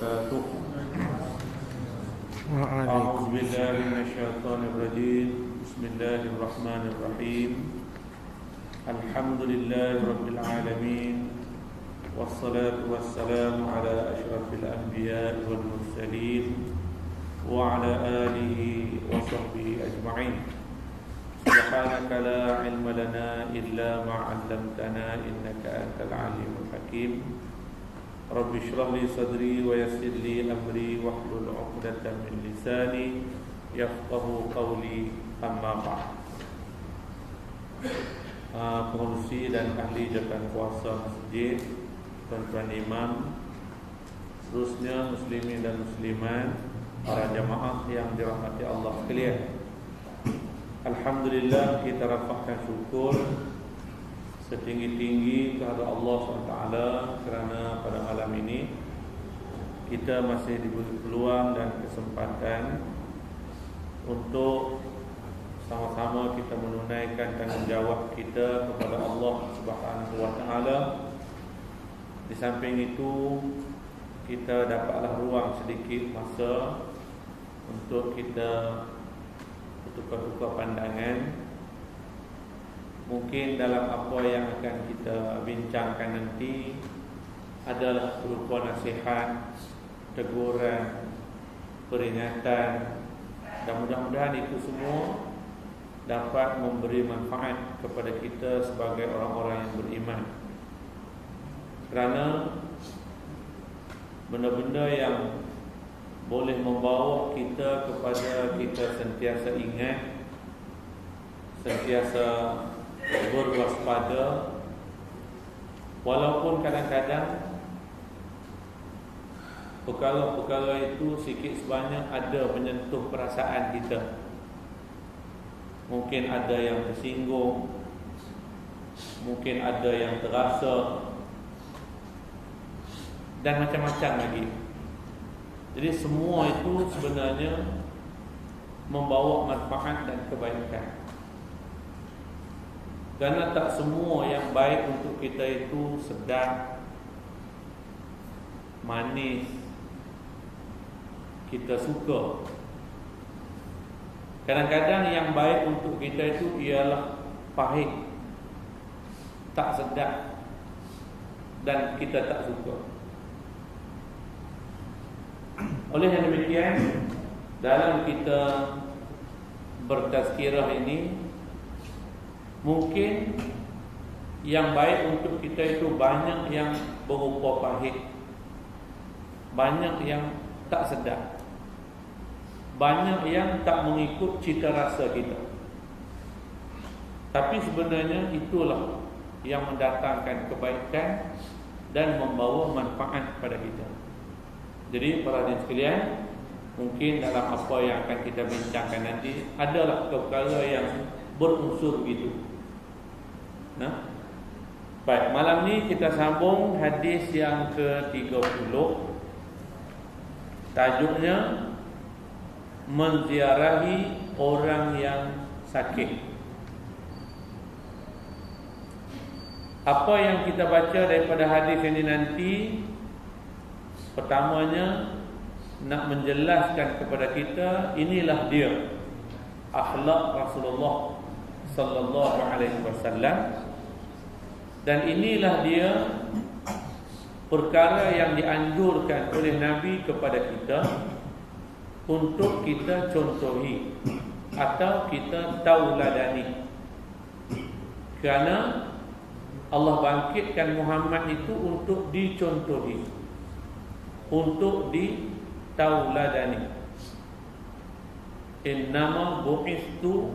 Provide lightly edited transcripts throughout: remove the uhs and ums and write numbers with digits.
وبركاته. أعوذ بالله من الشيطان الرجيم. بسم الله الرحمن الرحيم. الحمد لله رب العالمين، والصلاة والسلام على أشرف الأنبياء والمرسلين وعلى آله وصحبه أجمعين. سبحانك لا علم لنا إلا ما علمتنا إنك أنت العليم الحكيم. رب اشرح لي صدري ويسر لي أمري واحلل عقدة من لساني يفقهوا قولي. أما بعد. Pengurusi dan ahli jabatan kuasa masjid, tuan-tuan imam, seterusnya muslimin dan muslimat, para jamaah yang dirahmati Allah sekalian. Alhamdulillah, kita rafahkan syukur setinggi-tinggi kepada Allah SWT kerana pada malam ini kita masih diberi peluang dan kesempatan untuk sama-sama kita menunaikan tanggungjawab kita kepada Allah Subhanahu wa taala. Di samping itu, kita dapatlah ruang sedikit masa untuk kita bertukar-tukar pandangan. Mungkin dalam apa yang akan kita bincangkan nanti adalah berupa nasihat, teguran, peringatan, dan mudah-mudahan itu semua dapat memberi manfaat kepada kita sebagai orang-orang yang beriman. Kerana benda-benda yang boleh membawa kita kepada kita sentiasa ingat, sentiasa berwaspada, walaupun kadang-kadang perkara-perkara itu sikit sebanyak ada menyentuh perasaan kita. Mungkin ada yang tersinggung, mungkin ada yang terasa, dan macam-macam lagi. Jadi semua itu sebenarnya membawa manfaat dan kebaikan. Kerana tak semua yang baik untuk kita itu sedap, manis, kita suka. Kadang-kadang yang baik untuk kita itu ialah pahit, tak sedap, dan kita tak suka. Oleh yang demikian, dalam kita bertazkirah ini, mungkin yang baik untuk kita itu banyak yang berupa pahit, banyak yang tak sedap, banyak yang tak mengikut cita rasa kita. Tapi sebenarnya itulah yang mendatangkan kebaikan dan membawa manfaat pada kita. Jadi para hadirin sekalian, mungkin dalam apa yang akan kita bincangkan nanti adalah perkara yang berunsur begitu. Nah, baik, malam ni kita sambung hadis yang ke-30. Tajuknya menziarahi orang yang sakit. Apa yang kita baca daripada hadis ini nanti, pertamanya nak menjelaskan kepada kita, inilah dia akhlak Rasulullah sallallahu alaihi wasallam, dan inilah dia perkara yang dianjurkan oleh Nabi kepada kita untuk kita contohi atau kita tauladani. Kerana Allah bangkitkan Muhammad itu untuk dicontohi, untuk ditauladani. Innama bu'istu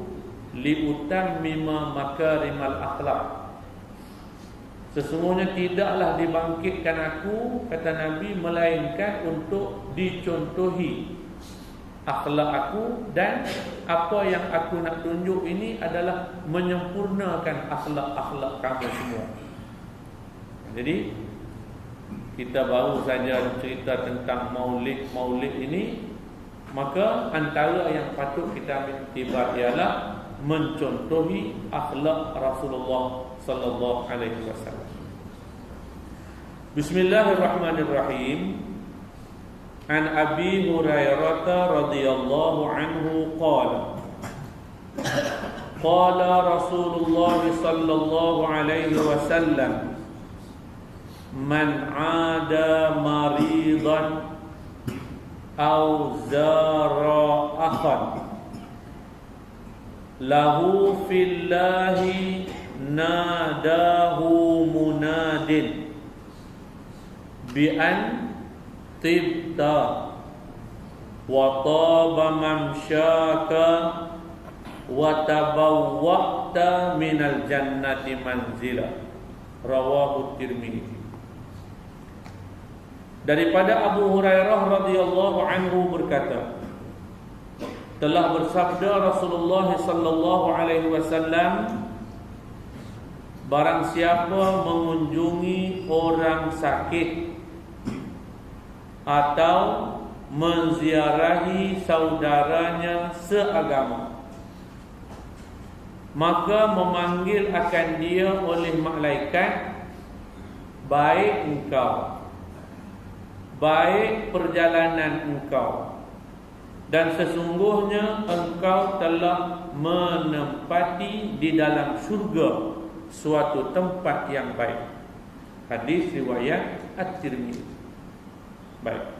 liutammima makarimal akhlak. Sesungguhnya tidaklah dibangkitkan aku, kata Nabi, melainkan untuk dicontohi akhlak aku, dan apa yang aku nak tunjuk ini adalah menyempurnakan akhlak-akhlak kamu semua. Jadi kita baru saja cerita tentang maulid ini, maka antara yang patut kita ambil iktibar ialah mencontohi akhlak Rasulullah sallallahu alaihi wasallam. Bismillahirrahmanirrahim. an Abi Hurairah radhiyallahu anhu qala Rasulullah sallallahu alaihi wasallam man 'ada maridan aw zara akhan lahu fillahi nadahu munadin bi an tibta wa taba mamsyaka wa tabawwa'ta minal jannati manzila. Rawahu Tirmidzi. Daripada Abu Hurairah radhiyallahu anhu berkata, telah bersabda Rasulullah sallallahu alaihi wasallam, barang siapa mengunjungi orang sakit atau menziarahi saudaranya seagama, maka memanggil akan dia oleh malaikat, baik engkau, baik perjalanan engkau, dan sesungguhnya engkau telah menempati di dalam syurga suatu tempat yang baik. Hadis riwayat At-Tirmidzi. Baik.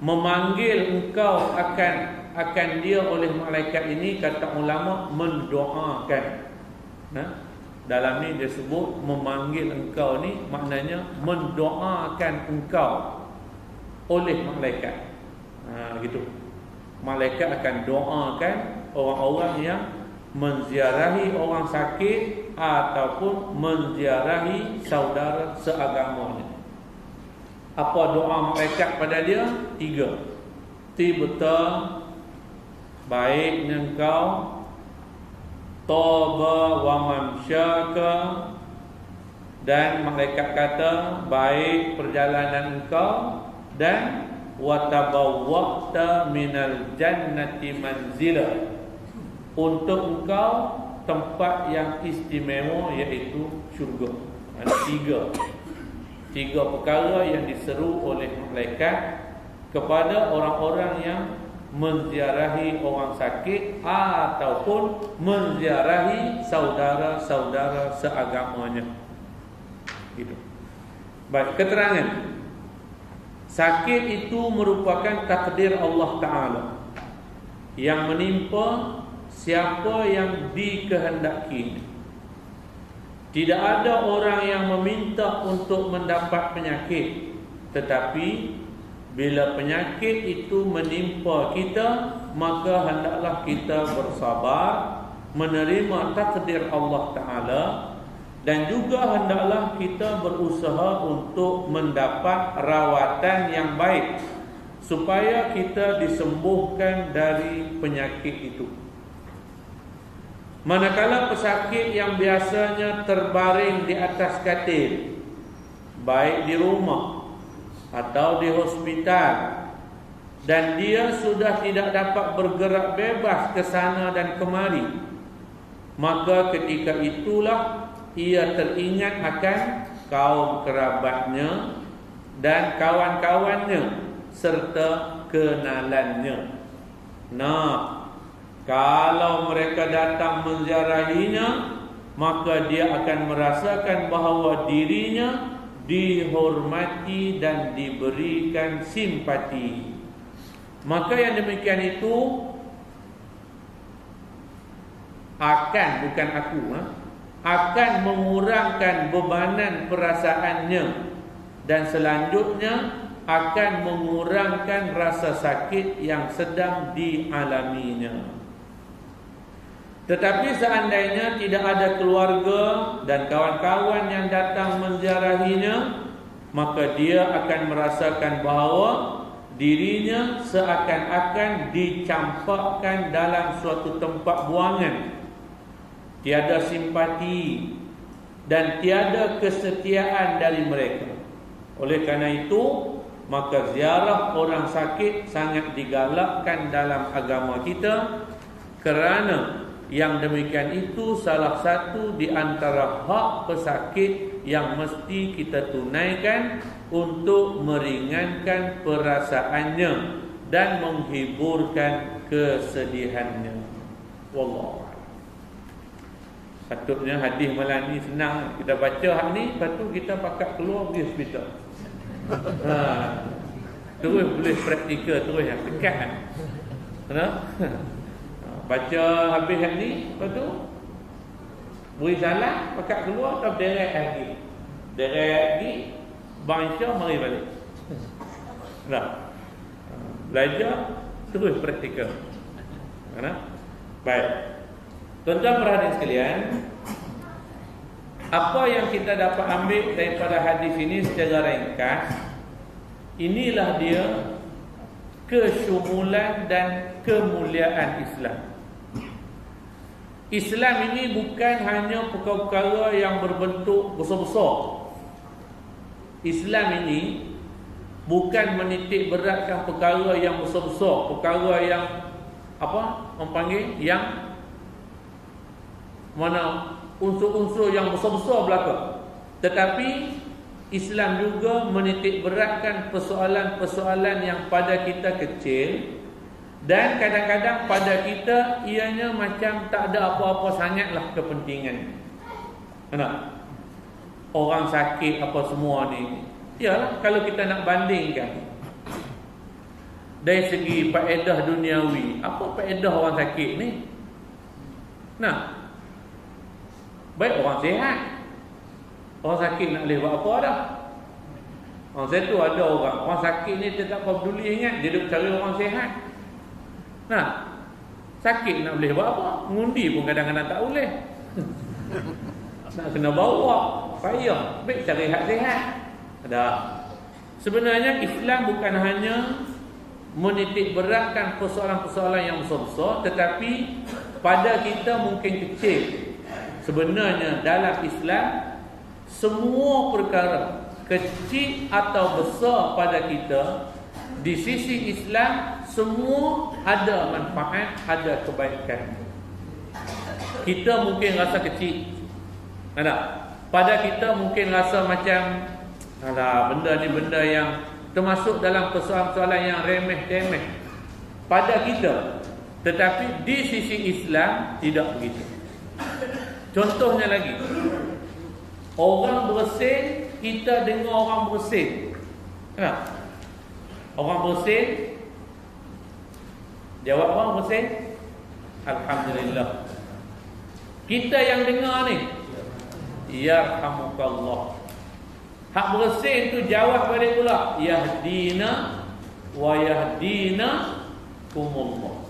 Memanggil engkau akan dia oleh malaikat ini, kata ulama, mendoakan. Dalam ni dia sebut memanggil engkau ni maknanya mendoakan engkau oleh malaikat. Gitu. Malaikat akan doakan orang-orang yang menziarahi orang sakit ataupun menziarahi saudara seagamanya. Apa doa malaikat pada dia? 3. Tibta, baiknya engkau, taba wa mamsyaka, dan malaikat kata baik perjalanan engkau, dan wa tabawwa'ta minal jannati manzila, untuk engkau tempat yang istimewa, iaitu syurga. Ada 3 perkara yang diseru oleh malaikat kepada orang-orang yang menziarahi orang sakit ataupun menziarahi saudara-saudara seagamanya. Gitu. Baik, keterangan. Sakit itu merupakan takdir Allah Ta'ala yang menimpa siapa yang dikehendaki. Tidak ada orang yang meminta untuk mendapat penyakit, tetapi bila penyakit itu menimpa kita, maka hendaklah kita bersabar, menerima takdir Allah Ta'ala, dan juga hendaklah kita berusaha untuk mendapat rawatan yang baik supaya kita disembuhkan dari penyakit itu. Manakala pesakit yang biasanya terbaring di atas katil, baik di rumah atau di hospital, dan dia sudah tidak dapat bergerak bebas ke sana dan kemari, maka ketika itulah ia teringat akan kaum kerabatnya dan kawan-kawannya serta kenalannya. Kalau mereka datang menziarahinya, maka dia akan merasakan bahawa dirinya dihormati dan diberikan simpati. Maka yang demikian itu akan mengurangkan bebanan perasaannya, dan selanjutnya akan mengurangkan rasa sakit yang sedang dialaminya. Tetapi seandainya tidak ada keluarga dan kawan-kawan yang datang menziarahinya, maka dia akan merasakan bahawa dirinya seakan-akan dicampakkan dalam suatu tempat buangan. Tiada simpati dan tiada kesetiaan dari mereka. Oleh kerana itu, maka ziarah orang sakit sangat digalakkan dalam agama kita, kerana yang demikian itu salah satu di antara hak pesakit yang mesti kita tunaikan untuk meringankan perasaannya dan menghiburkan kesedihannya. Wallahu a'lam. Patutnya hadis malam ni senang kita baca hak ni, lepas tu kita pakat keluar pergi hospital. Terus boleh praktikal terus yang dekat kan. Baca habis hak ni, lepas tu beri salam, pakat keluar, tak direct lagi. Direct lagi, Bang Isya mari balik. Belajar terus praktikal. Baik. Tuan-tuan perhatian sekalian, apa yang kita dapat ambil daripada hadis ini secara ringkas, inilah dia kesyumulan dan kemuliaan Islam. Islam ini bukan hanya perkara-perkara yang berbentuk besar-besar. Islam ini bukan menitik beratkan perkara yang besar-besar, perkara yang apa orang panggil, yang mana unsur-unsur yang besar-besar belaka. Tetapi Islam juga menitik beratkan persoalan-persoalan yang pada kita kecil, dan kadang-kadang pada kita ianya macam tak ada apa-apa sangatlah kepentingan. Kenapa? Orang sakit apa semua ni, ya, kalau kita nak bandingkan dari segi faedah duniawi, apa faedah orang sakit ni? Nah, baik orang sihat, orang sakit nak boleh buat apa dah. Orang satu ada orang sakit ni dia tak apa peduli, ingat dia duk cari orang sihat. Nah, sakit nak boleh buat apa? Mengundi pun kadang-kadang tak boleh. Nak kena bawa, payah. Baik cari hak sihat. Dah. Sebenarnya Islam bukan hanya menitik beratkan persoalan-persoalan yang besar-besar, tetapi pada kita mungkin kecil. Sebenarnya dalam Islam, semua perkara kecil atau besar pada kita, di sisi Islam semua ada manfaat, ada kebaikan. Kita mungkin rasa kecil, pada kita mungkin rasa macam benda ni benda yang termasuk dalam persoalan-persoalan yang remeh-temeh pada kita. Tetapi di sisi Islam tidak begitu. Contohnya lagi, orang bersin, kita dengar orang bersin. Orang bersin, jawab orang bersin, alhamdulillah. Kita yang dengar ni, yarhamukallah. Hak bersin tu jawab balik pula, yahdina wa yahdina kumullah.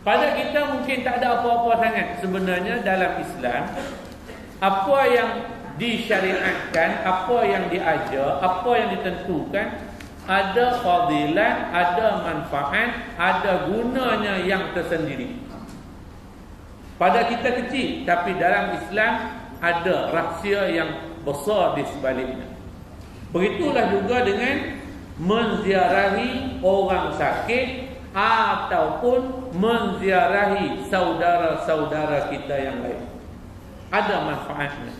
Pada kita mungkin tak ada apa-apa sangat. Sebenarnya dalam Islam, apa yang disyariatkan, apa yang diajar, apa yang ditentukan, ada fadilat, ada manfaat, ada gunanya yang tersendiri. Pada kita kecil, tapi dalam Islam ada rahsia yang besar di sebaliknya. Begitulah juga dengan menziarahi orang sakit ataupun menziarahi saudara-saudara kita yang lain. Ada manfaatnya,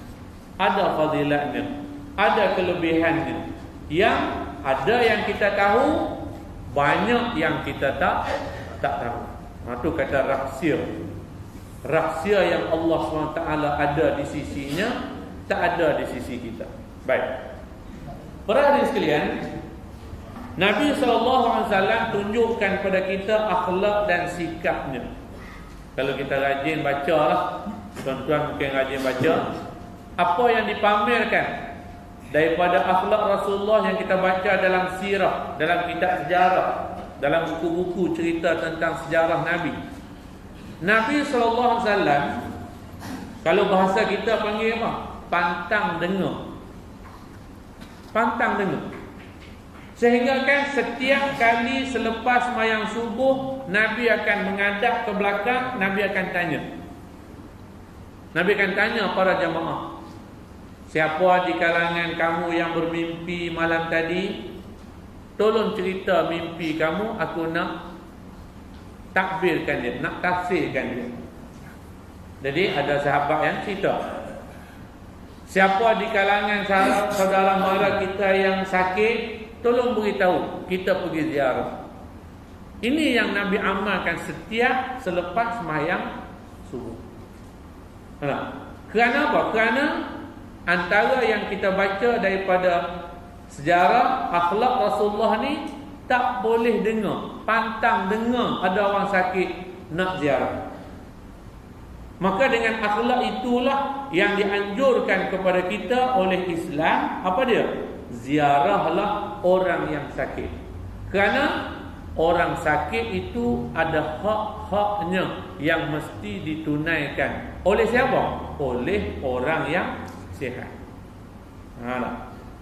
ada fadilatnya, ada kelebihannya. Yang ada yang kita tahu, banyak yang kita tak tahu. Itu kata rahsia. Rahsia yang Allah SWT ada di sisinya, tak ada di sisi kita. Baik. Para hadirin sekalian, Nabi SAW tunjukkan pada kita akhlak dan sikapnya. Kalau kita rajin baca lah, tuan-tuan mungkin rajin baca, apa yang dipamerkan daripada akhlak Rasulullah yang kita baca dalam sirah, dalam kitab sejarah, dalam buku-buku cerita tentang sejarah Nabi. Nabi SAW, kalau bahasa kita panggil apa? Pantang dengar. Pantang dengar. Sehingga kan setiap kali selepas mayang subuh, Nabi akan menghadap ke belakang, Nabi akan tanya. Nabi akan tanya para jamaah, siapa di kalangan kamu yang bermimpi malam tadi? Tolong cerita mimpi kamu, aku nak takbirkan dia, nak tafsirkan dia. Jadi ada sahabat yang cerita, siapa di kalangan saudara mara kita yang sakit, tolong beritahu, kita pergi ziarah. Ini yang Nabi amalkan setiap selepas sembahyang subuh. Kerana apa? Kerana antara yang kita baca daripada sejarah akhlak Rasulullah ni, tak boleh dengar, pantang dengar ada orang sakit nak ziarah. Maka dengan akhlak itulah yang dianjurkan kepada kita oleh Islam. Apa dia? Ziarahlah orang yang sakit. Kerana orang sakit itu ada hak-haknya yang mesti ditunaikan. Oleh siapa? Oleh orang yang sihat.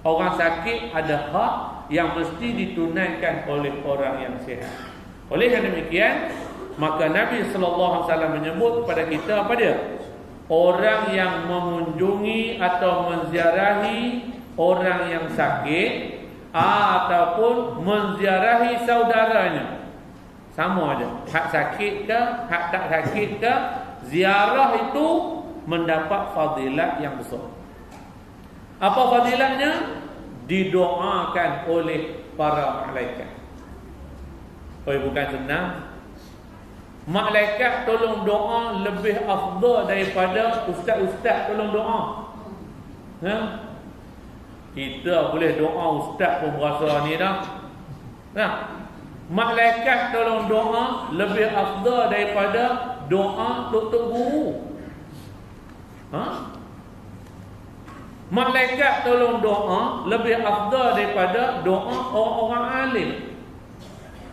Orang sakit ada hak yang mesti ditunaikan oleh orang yang sihat. Oleh yang demikian, maka Nabi SAW menyebut kepada kita apa dia? Orang yang mengunjungi atau menziarahi orang yang sakit ataupun menziarahi saudaranya, sama aja. Hak sakit ke, hak tak sakit ke, ziarah itu mendapat fadilat yang besar. Apa fadilatnya? Didoakan oleh para malaikat. Bukan senang. Malaikat tolong doa lebih afdal daripada ustaz-ustaz tolong doa. Kita boleh doa, ustaz pun berasa ni dah. Malaikat tolong doa lebih afdal daripada doa tok-tok guru. Malaikat tolong doa lebih afdal daripada doa orang-orang alim.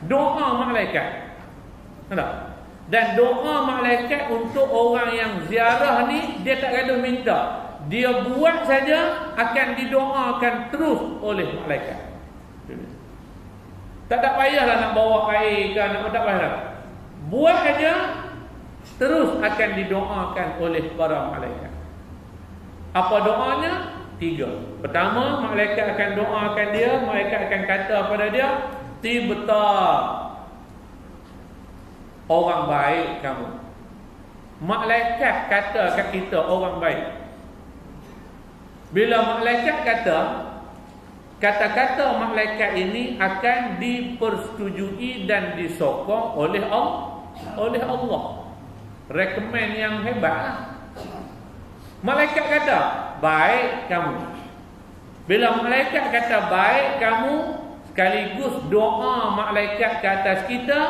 Doa malaikat. Dan doa malaikat untuk orang yang ziarah ni, dia tak gaduh minta. Dia buat saja akan didoakan terus oleh malaikat. Tak payahlah nak bawa air ke, tak payahlah. Buat saja terus akan didoakan oleh para malaikat. Apa doanya? 3. Pertama, malaikat akan doakan dia, malaikat akan kata kepada dia, tibta, orang baik kamu. Malaikat kata kat kita orang baik. Bila malaikat kata, kata-kata malaikat ini akan dipersetujui dan disokong oleh Allah. Rekomen yang hebat. Malaikat kata baik kamu. Bila malaikat kata baik kamu, sekaligus doa malaikat ke atas kita,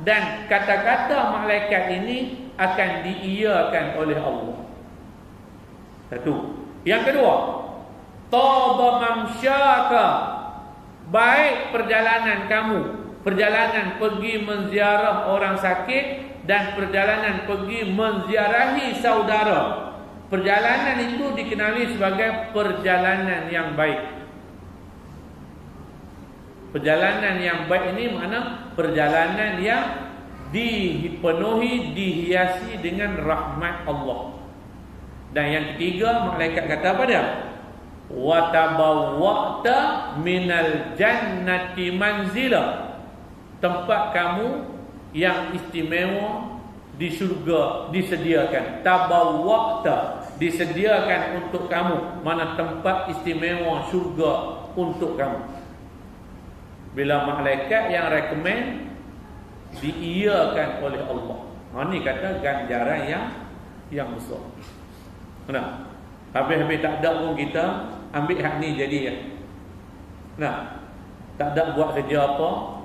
dan kata-kata malaikat ini akan diiyakan oleh Allah. Satu. Yang kedua, taba mamsyaka, baik perjalanan kamu, perjalanan pergi menziarah orang sakit dan perjalanan pergi menziarahi saudara. Perjalanan itu dikenali sebagai perjalanan yang baik. Perjalanan yang baik ini makna perjalanan yang dipenuhi, dihiasi dengan rahmat Allah. Dan yang ketiga, malaikat kata apa dia? Wa tabawwa'ta minal jannati manzila, tempat kamu yang istimewa di syurga disediakan. Tabawwa'ta, disediakan untuk kamu, mana tempat istimewa syurga untuk kamu. Bila malaikat yang rekomen, diiyakan oleh Allah. Ini kata ganjaran yang besar. Habis-habis tak ada pun kita ambil hak ni jadi ya. Tak ada buat kerja apa,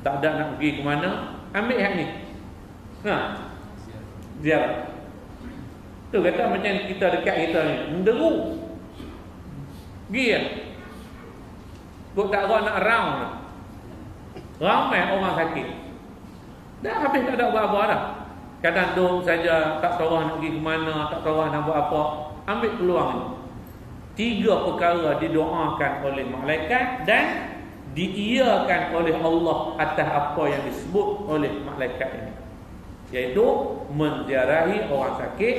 tak ada nak pergi ke mana, ambil hak ni. Ziarah. Tu kata macam kita dekat kita ni, menderu. Pergi ya. Buat tak ada nak round. Ramai orang sakit. Dah habis tak ada apa-apa dah. Kadang duduk saja, tak tahu nak pergi ke mana, tak tahu nak buat apa. Ambil peluang ini. 3 perkara didoakan oleh malaikat dan diiyakan oleh Allah atas apa yang disebut oleh malaikat ini, iaitu menziarahi orang sakit.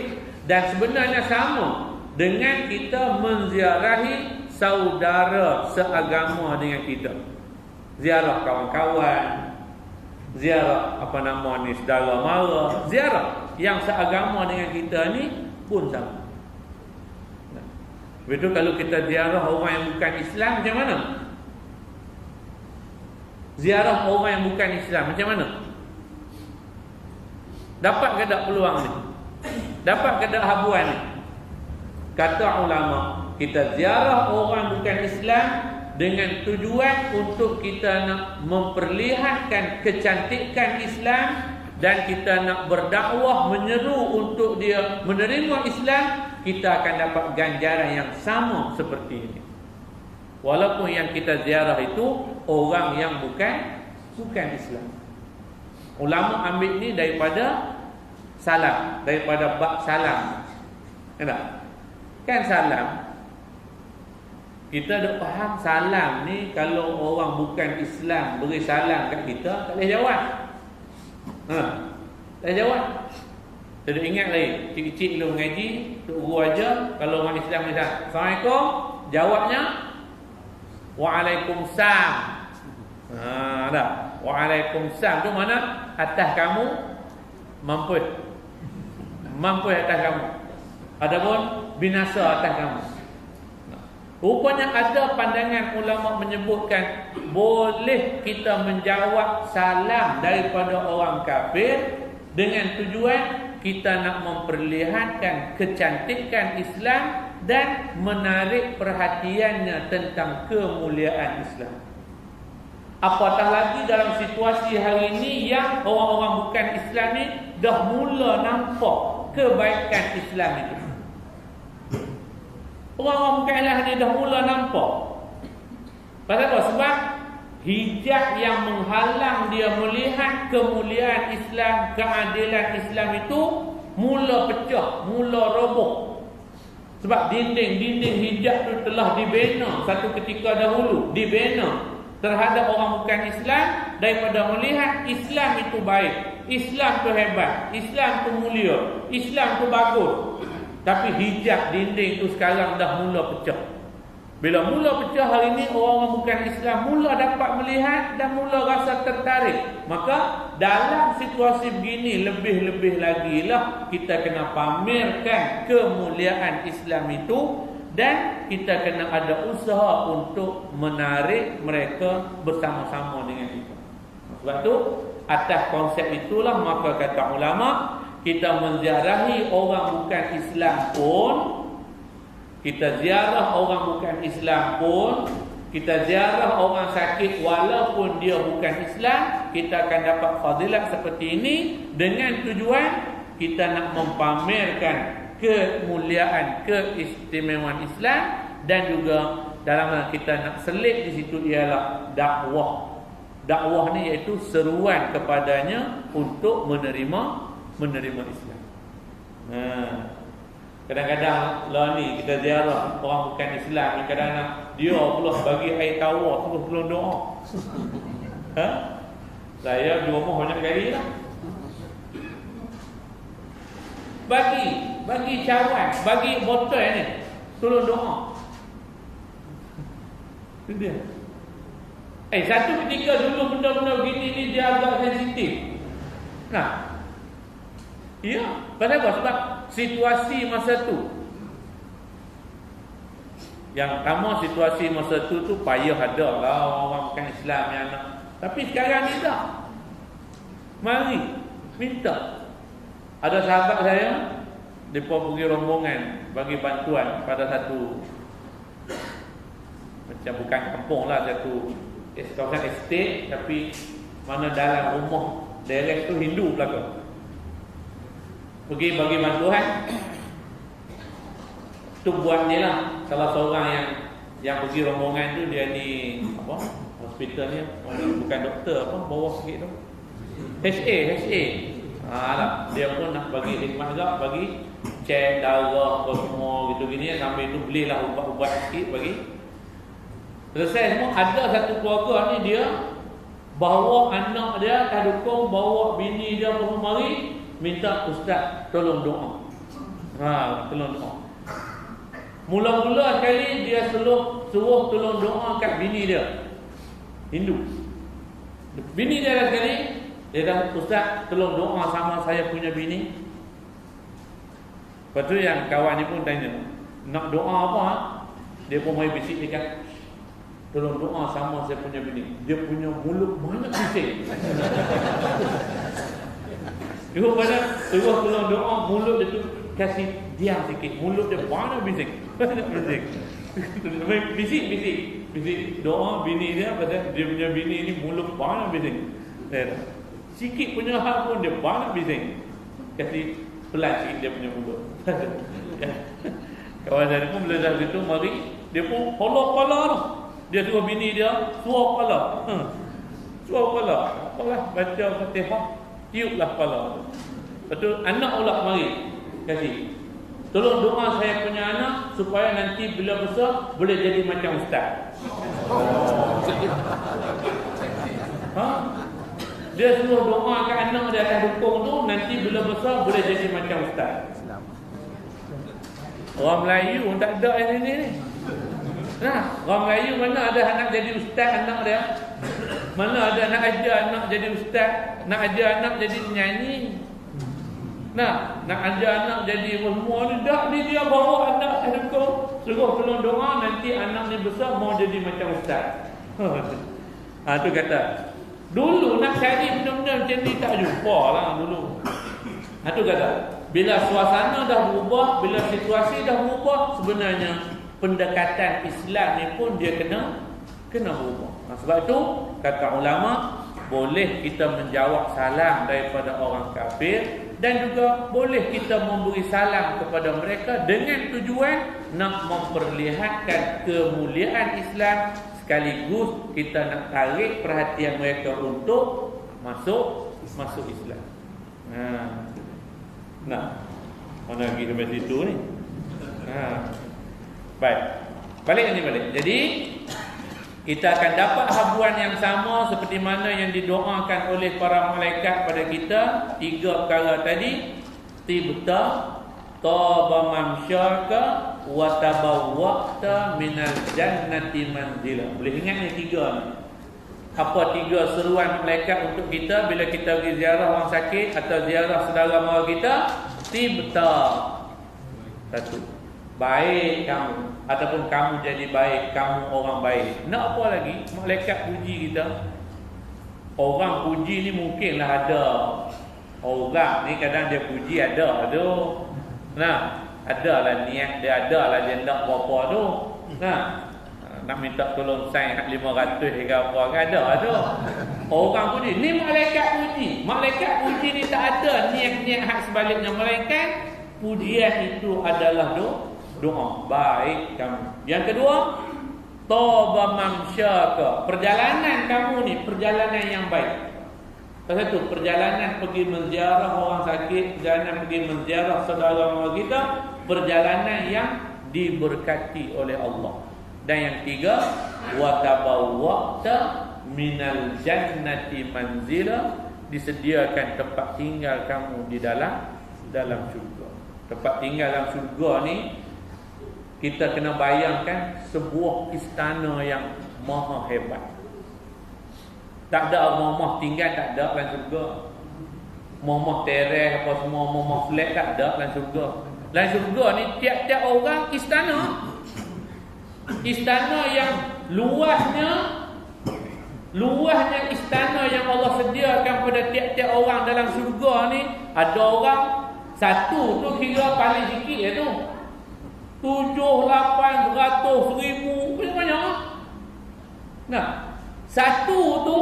Dan sebenarnya sama dengan kita menziarahi saudara seagama dengan kita. Ziarah kawan-kawan, ziarah saudara mara, ziarah. yang seagama dengan kita ni pun sama. Betul, kalau kita ziarah orang yang bukan Islam macam mana? Ziarah orang yang bukan Islam macam mana? Dapat ke tak peluang ni? Dapat ke tak habuan ni? Kata ulama, kita ziarah orang bukan Islam dengan tujuan untuk kita nak memperlihatkan kecantikan Islam, dan kita nak berdakwah menyeru untuk dia menerima Islam, kita akan dapat ganjaran yang sama seperti ini. Walaupun yang kita ziarah itu orang yang bukan Islam. Ulama ambil ni daripada salam, daripada bab salam. Kan salam, kita dah faham salam ni kalau orang bukan Islam beri salam kat kita, tak boleh jawab. Tak jawab. Saya ingat lagi, cik-cik dulu mengaji, tok guru aja, kalau orang Islam ni dah Assalamualaikum, jawabnya Waalaikumsalam. Dah. Waalaikumsalam tu mana? Atas kamu mampu. Mampu atas kamu. Adapun binasa atas kamu. Rupanya ada pandangan ulama menyebutkan boleh kita menjawab salam daripada orang kafir dengan tujuan kita nak memperlihatkan kecantikan Islam dan menarik perhatiannya tentang kemuliaan Islam. Apatah lagi dalam situasi hari ini yang orang-orang bukan Islam ni dah mula nampak kebaikan Islam itu. Orang-orang bukan Islam ni dah mula nampak. Pasal apa? Sebab hijab yang menghalang dia melihat kemuliaan Islam, keadilan Islam itu mula pecah, mula roboh. Sebab dinding-dinding hijab itu telah dibina satu ketika dahulu, dibina terhadap orang bukan Islam daripada melihat Islam itu baik, Islam itu hebat, Islam itu mulia, Islam itu bagus. Tapi hijab dinding itu sekarang dah mula pecah. Bila mula pecah hari ini, orang-orang bukan Islam mula dapat melihat dan mula rasa tertarik. Maka dalam situasi begini, lebih-lebih lagi lah kita kena pamerkan kemuliaan Islam itu, dan kita kena ada usaha untuk menarik mereka bersama-sama dengan kita. Sebab tu atas konsep itulah maka kata ulama, kita menziarahi orang bukan Islam pun, kita ziarah orang bukan Islam pun, kita ziarah orang sakit walaupun dia bukan Islam, kita akan dapat fadilat seperti ini dengan tujuan kita nak mempamerkan kemuliaan, keistimewaan Islam, dan juga dalam kita nak selit di situ ialah dakwah. Dakwah ni iaitu seruan kepadanya untuk menerima Islam. Kadang-kadang lah ni kita ziarah orang bukan Islam ni, kadang-kadang dia pula bagi air tawar terus belum doa. Saya di rumah banyak kali lah. Bagi cawan, bagi botol ni, tolong doa. Itu dia. Satu ketika dulu benda-benda begini ni dia agak sensitif. Ya, pasal apa? Sebab situasi masa tu. Yang pertama, situasi masa tu payah ada lah orang bukan Islam yang nak. Tapi sekarang ni tak. Mari minta. Ada sahabat saya, mereka pergi rombongan bagi bantuan pada satu, macam bukan kampung lah, satu kawasan estate, tapi mana dalam rumah daerah tu Hindu belakang. Pergi bagi bantuan. Tu buat dia lah, salah seorang yang pergi rombongan tu, dia ni apa, hospital ni, bukan doktor, apa, bawah sikit tu, HA. Lah, dia pun nak bagi khidmat juga, bagi cek darah apa semua gitu gini, sampai tu belilah ubat-ubat sikit bagi. Selesai semua, ada satu keluarga ni dia bawa anak dia tak dukung, bawa bini dia pun mari minta ustaz tolong doa. Tolong doa. Mula-mula sekali dia suruh tolong doa kat bini dia, Hindu. Bini dia dah sekali, dia dah, ustaz tolong doa sama saya punya bini. Lepas tu yang kawan ni pun tanya, nak doa apa? Dia pun mai bisik dekat, tolong doa sama saya punya bini. Dia punya mulut banyak bising. Dia pada tolong doa, mulut dia tu kasih diam sikit. Mulut dia banyak bising. Banyak bising. Bisik doa bini dia, pasal dia punya bini ni mulut banyak bising. Sikit punya hal pun dia banyak bising. Kasih pelan sikit dia punya mulut. Kawan saya pun bila dah gitu, mari dia pun holok kepala tu. Dia suruh bini dia suar kepala. Suar kepala. Apalah baca Fatihah, tiuplah kepala tu. Lepas tu anak pula mari kasih, tolong doa saya punya anak supaya nanti bila besar boleh jadi macam ustaz. Dia suruh doa ke anak dia akan dukung tu, nanti bila besar boleh jadi macam ustaz. Orang Melayu tak ada yang ini ni. Orang Melayu mana ada anak jadi ustaz anak dia? Mana ada nak ajar anak jadi ustaz, nak ajar anak jadi penyanyi. Nak ajar anak jadi semua ni dah dia bawa anak dukung, suruh tolong doa nanti anak ni besar mau jadi macam ustaz. Tu kata dulu nak cari benda-benda macam ni tak jumpa lah dulu. Tu kata bila suasana dah berubah, bila situasi dah berubah, sebenarnya pendekatan Islam ni pun dia kena berubah. Sebab tu kata ulama, boleh kita menjawab salam daripada orang kafir, dan juga boleh kita memberi salam kepada mereka dengan tujuan nak memperlihatkan kemuliaan Islam, sekaligus kita nak tarik perhatian mereka untuk masuk Islam. Mana lagi sampai situ ni? Baik. Balik. Jadi kita akan dapat habuan yang sama seperti mana yang didoakan oleh para malaikat pada kita. 3 perkara tadi. Tibta, taba mamsyaka, wa tabawwa'ta minal jannati manzila. Boleh ingat ni 3 ni. Apa 3 seruan malaikat untuk kita bila kita pergi ziarah orang sakit atau ziarah saudara mara kita? Tibta. 1. Baik kamu, ataupun kamu jadi baik, kamu orang baik. Nak apa lagi? Malaikat puji kita. Orang puji ni mungkinlah ada. Orang ni kadang dia puji ada tu. Adalah niat dia, adalah dia nak apa tu. Nak minta tolong sign 500 ke apa ke, ada tu. Orang puji, ni malaikat puji. Malaikat puji ni tak ada niat-niat hak sebaliknya. Malaikat pujian itu adalah doa baik kamu. Yang kedua, taba mamsyaka, perjalanan kamu ni perjalanan yang baik. Satu, perjalanan pergi menziarah orang sakit, perjalanan pergi menziarah saudara mara kita, perjalanan yang diberkati oleh Allah. Dan yang 3, wa tabawwa'ta minal jannati manzila, disediakan tempat tinggal kamu di dalam syurga. Tempat tinggal dalam syurga ni kita kena bayangkan sebuah istana yang maha hebat. Tak ada rumah tinggal, tak ada dalam syurga. Rumah teres apa semua, rumah flat tak ada dalam syurga. Dalam syurga ni tiap-tiap orang istana. Istana yang luasnya istana yang Allah sediakan pada tiap-tiap orang dalam syurga ni. Ada orang satu tu kira paling sikit je tu 7, 8, 100, 1000, banyak. Satu tu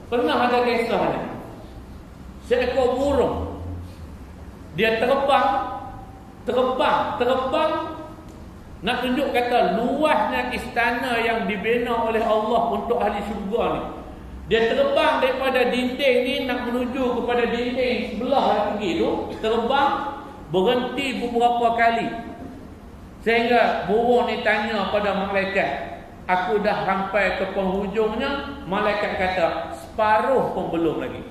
pernah ada kisah ni. Seekor burung, dia terbang nak tunjuk kata luasnya istana yang dibina oleh Allah untuk ahli syurga ni. Dia terbang daripada dinding ni nak menuju kepada dinding sebelah lagi tu. Terbang, berhenti beberapa kali, sehingga burung ni tanya pada malaikat, aku dah sampai ke penghujungnya. Malaikat kata, separuh pun belum lagi.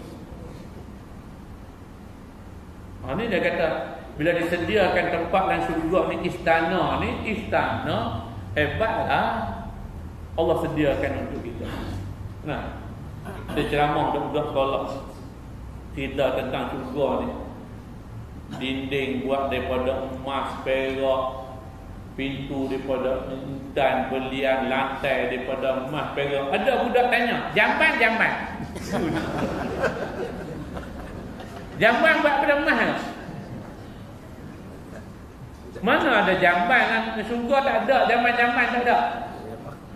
Ni dia kata, bila disediakan tempat dalam syurga ni, istana hebatlah Allah sediakan untuk kita. Dia ceramah budak-budak sekolah cerita tentang syurga ni. Dinding buat daripada emas, perak, pintu daripada intan, belian, lantai daripada emas, perak. Ada budak tanya, jamban. Jamban buat pada emas ke? Mana ada jamban? Syurga tak ada, jamban-jamban tak ada.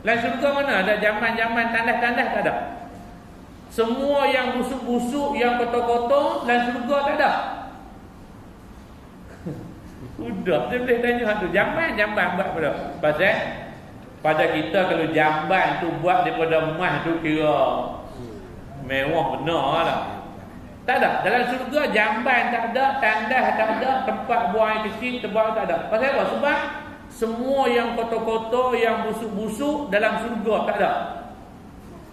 Dalam syurga mana ada jamban-jamban, tandas-tandas tak ada. Semua yang busuk-busuk, yang kotor-kotor, dalam syurga tak ada. Sudah, dia boleh tanya tu, jamban buat pada. Pasal pada kita kalau jamban tu buat daripada emas tu kira mewah benar lah. Tak ada. Dalam syurga jamban tak ada, tandas tak ada, tempat buang air kecil, tempat tak ada. Pasal apa? Sebab semua yang kotor-kotor, yang busuk-busuk dalam syurga tak ada.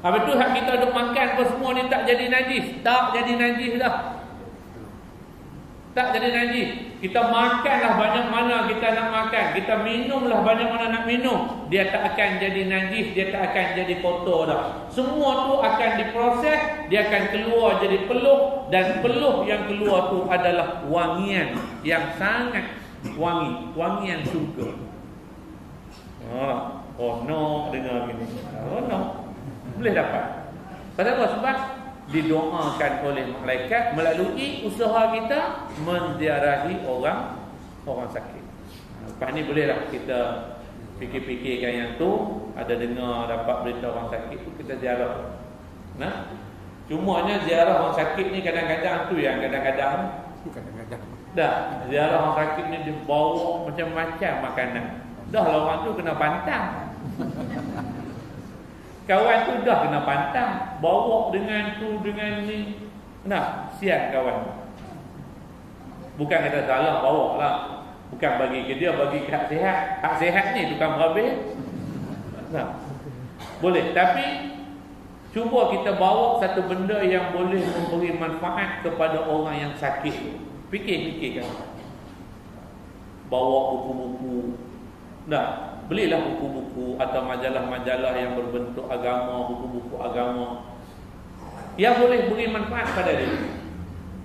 Habis tu hak kita duk makan apa semua ni tak jadi najis. Tak jadi najis dah. Tak jadi najis. Kita makanlah banyak mana kita nak makan, kita minumlah banyak mana nak minum, dia tak akan jadi najis, dia tak akan jadi kotor dah. Semua tu akan diproses, dia akan keluar jadi peluh, dan peluh yang keluar tu adalah wangian yang sangat wangi, wangian syurga. Oh no, dengar gini. Oh no. Boleh dapat. Pasal apa? Sebab didoakan oleh malaikat melalui usaha kita menziarahi orang sakit. Lepas ni bolehlah kita fikir-fikirkan yang tu, ada dengar dapat berita orang sakit tu, kita ziarah. Nah, cumanya ziarah orang sakit ni kadang-kadang tu yang kadang-kadang dah ziarah orang sakit ni dibawa macam-macam makanan. Dah lah orang tu kena pantang. Kawan tu dah kena pantang, bawa dengan tu dengan ni. Nah, siap kawan. Bukan kata salah bawa lah, bukan bagi ke dia, bagi ke hak sihat. Hak sihat ni tukang berhabis. Nah, boleh. Tapi cuba kita bawa satu benda yang boleh memberi manfaat kepada orang yang sakit. Fikir-fikirkan. Bawa buku-buku. Nah, belilah buku-buku atau majalah-majalah yang berbentuk agama, buku-buku agama yang boleh beri manfaat pada dia.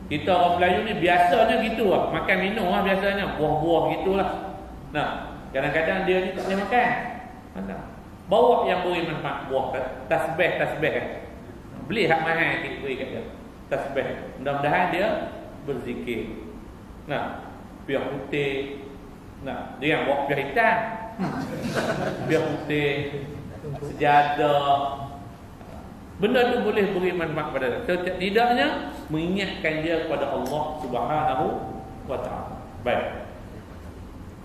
Kita orang Melayu ni biasanya gitu lah, makan minum lah biasanya, buah-buah gitulah. Nah, kadang-kadang dia ni tak boleh makan. Bawa yang beri manfaat, buah, tasbih. Beli hak mahal kita beri kat dia, tasbih. Mudah-mudahan dia berzikir. Nah, piah putih. Nah, dia bawa piah hitam, piah putih, sejadah. Benda tu boleh beri manfaat pada dia. Setidaknya mengingatkan dia kepada Allah Subhanahu wa taala. Baik.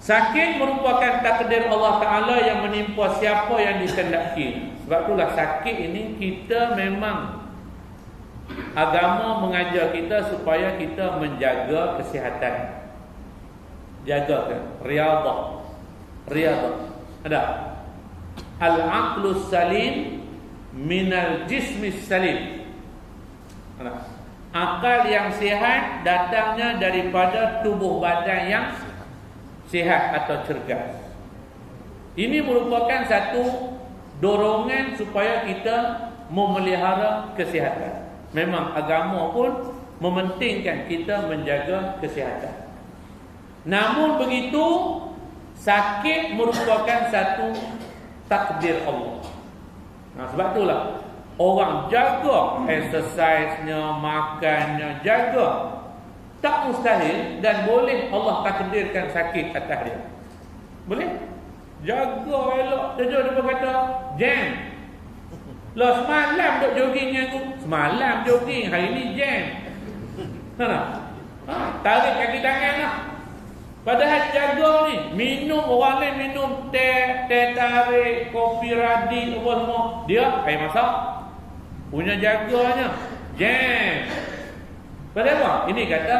Sakit merupakan takdir Allah Taala yang menimpa siapa yang dikehendaki. Sebab itulah sakit ini kita memang agama mengajar kita supaya kita menjaga kesihatan. Jagakan riyadhah. Ada al-aqlus salim minal jismis salim. Ada akal yang sihat datangnya daripada tubuh badan yang sihat atau cergas. Ini merupakan satu dorongan supaya kita memelihara kesihatan. Memang agama pun mementingkan kita menjaga kesihatan. Namun begitu, sakit merupakan satu takdir Allah. Nah, sebab itulah orang jaga exercise-nya, makannya, jaga. Tak mustahil dan boleh Allah takdirkan sakit atas dia. Boleh? Jaga elok. Dia kata jam. Lah semalam duk jogging dengan aku. Semalam jogging, hari ni jam. Tarik kaki tangan lah. Padahal jaga ni, minum orang lain minum teh tarik, kopi radin apa semua. Dia air masak. Punya jaganya jam. Padahal apa? Ini kata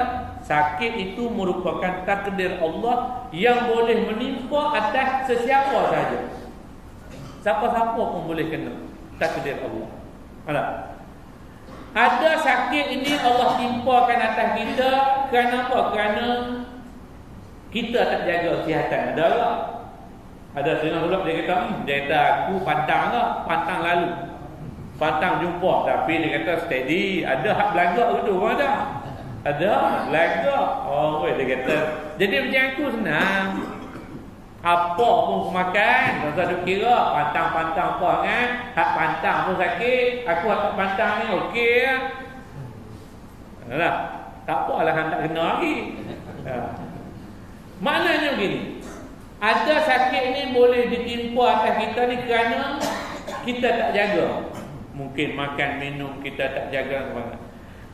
sakit itu merupakan takdir Allah yang boleh menimpa atas sesiapa saja. Siapa-siapa pun boleh kena takdir Allah. Ada sakit ini Allah timpakan atas kita kerana apa? Kerana kita tak jaga kesihatan. Ada setengah pula dia kata, dia kata aku pantang ke? Pantang lalu. Pantang jumpa. Tapi dia kata steady. Ada hak belagak gitu pun ada. Ada, laga. Oh, dia kata. Jadi macam aku senang. Apa pun aku makan, tak usah duk kira pantang-pantang apa kan. Hak pantang pun sakit, aku hak pantang ni okey lah. Alah, tak apalah hang tak kena lagi. Maknanya begini. Ada sakit ni boleh ditimpa atas kita ni kerana kita tak jaga. Mungkin makan minum kita tak jaga mana.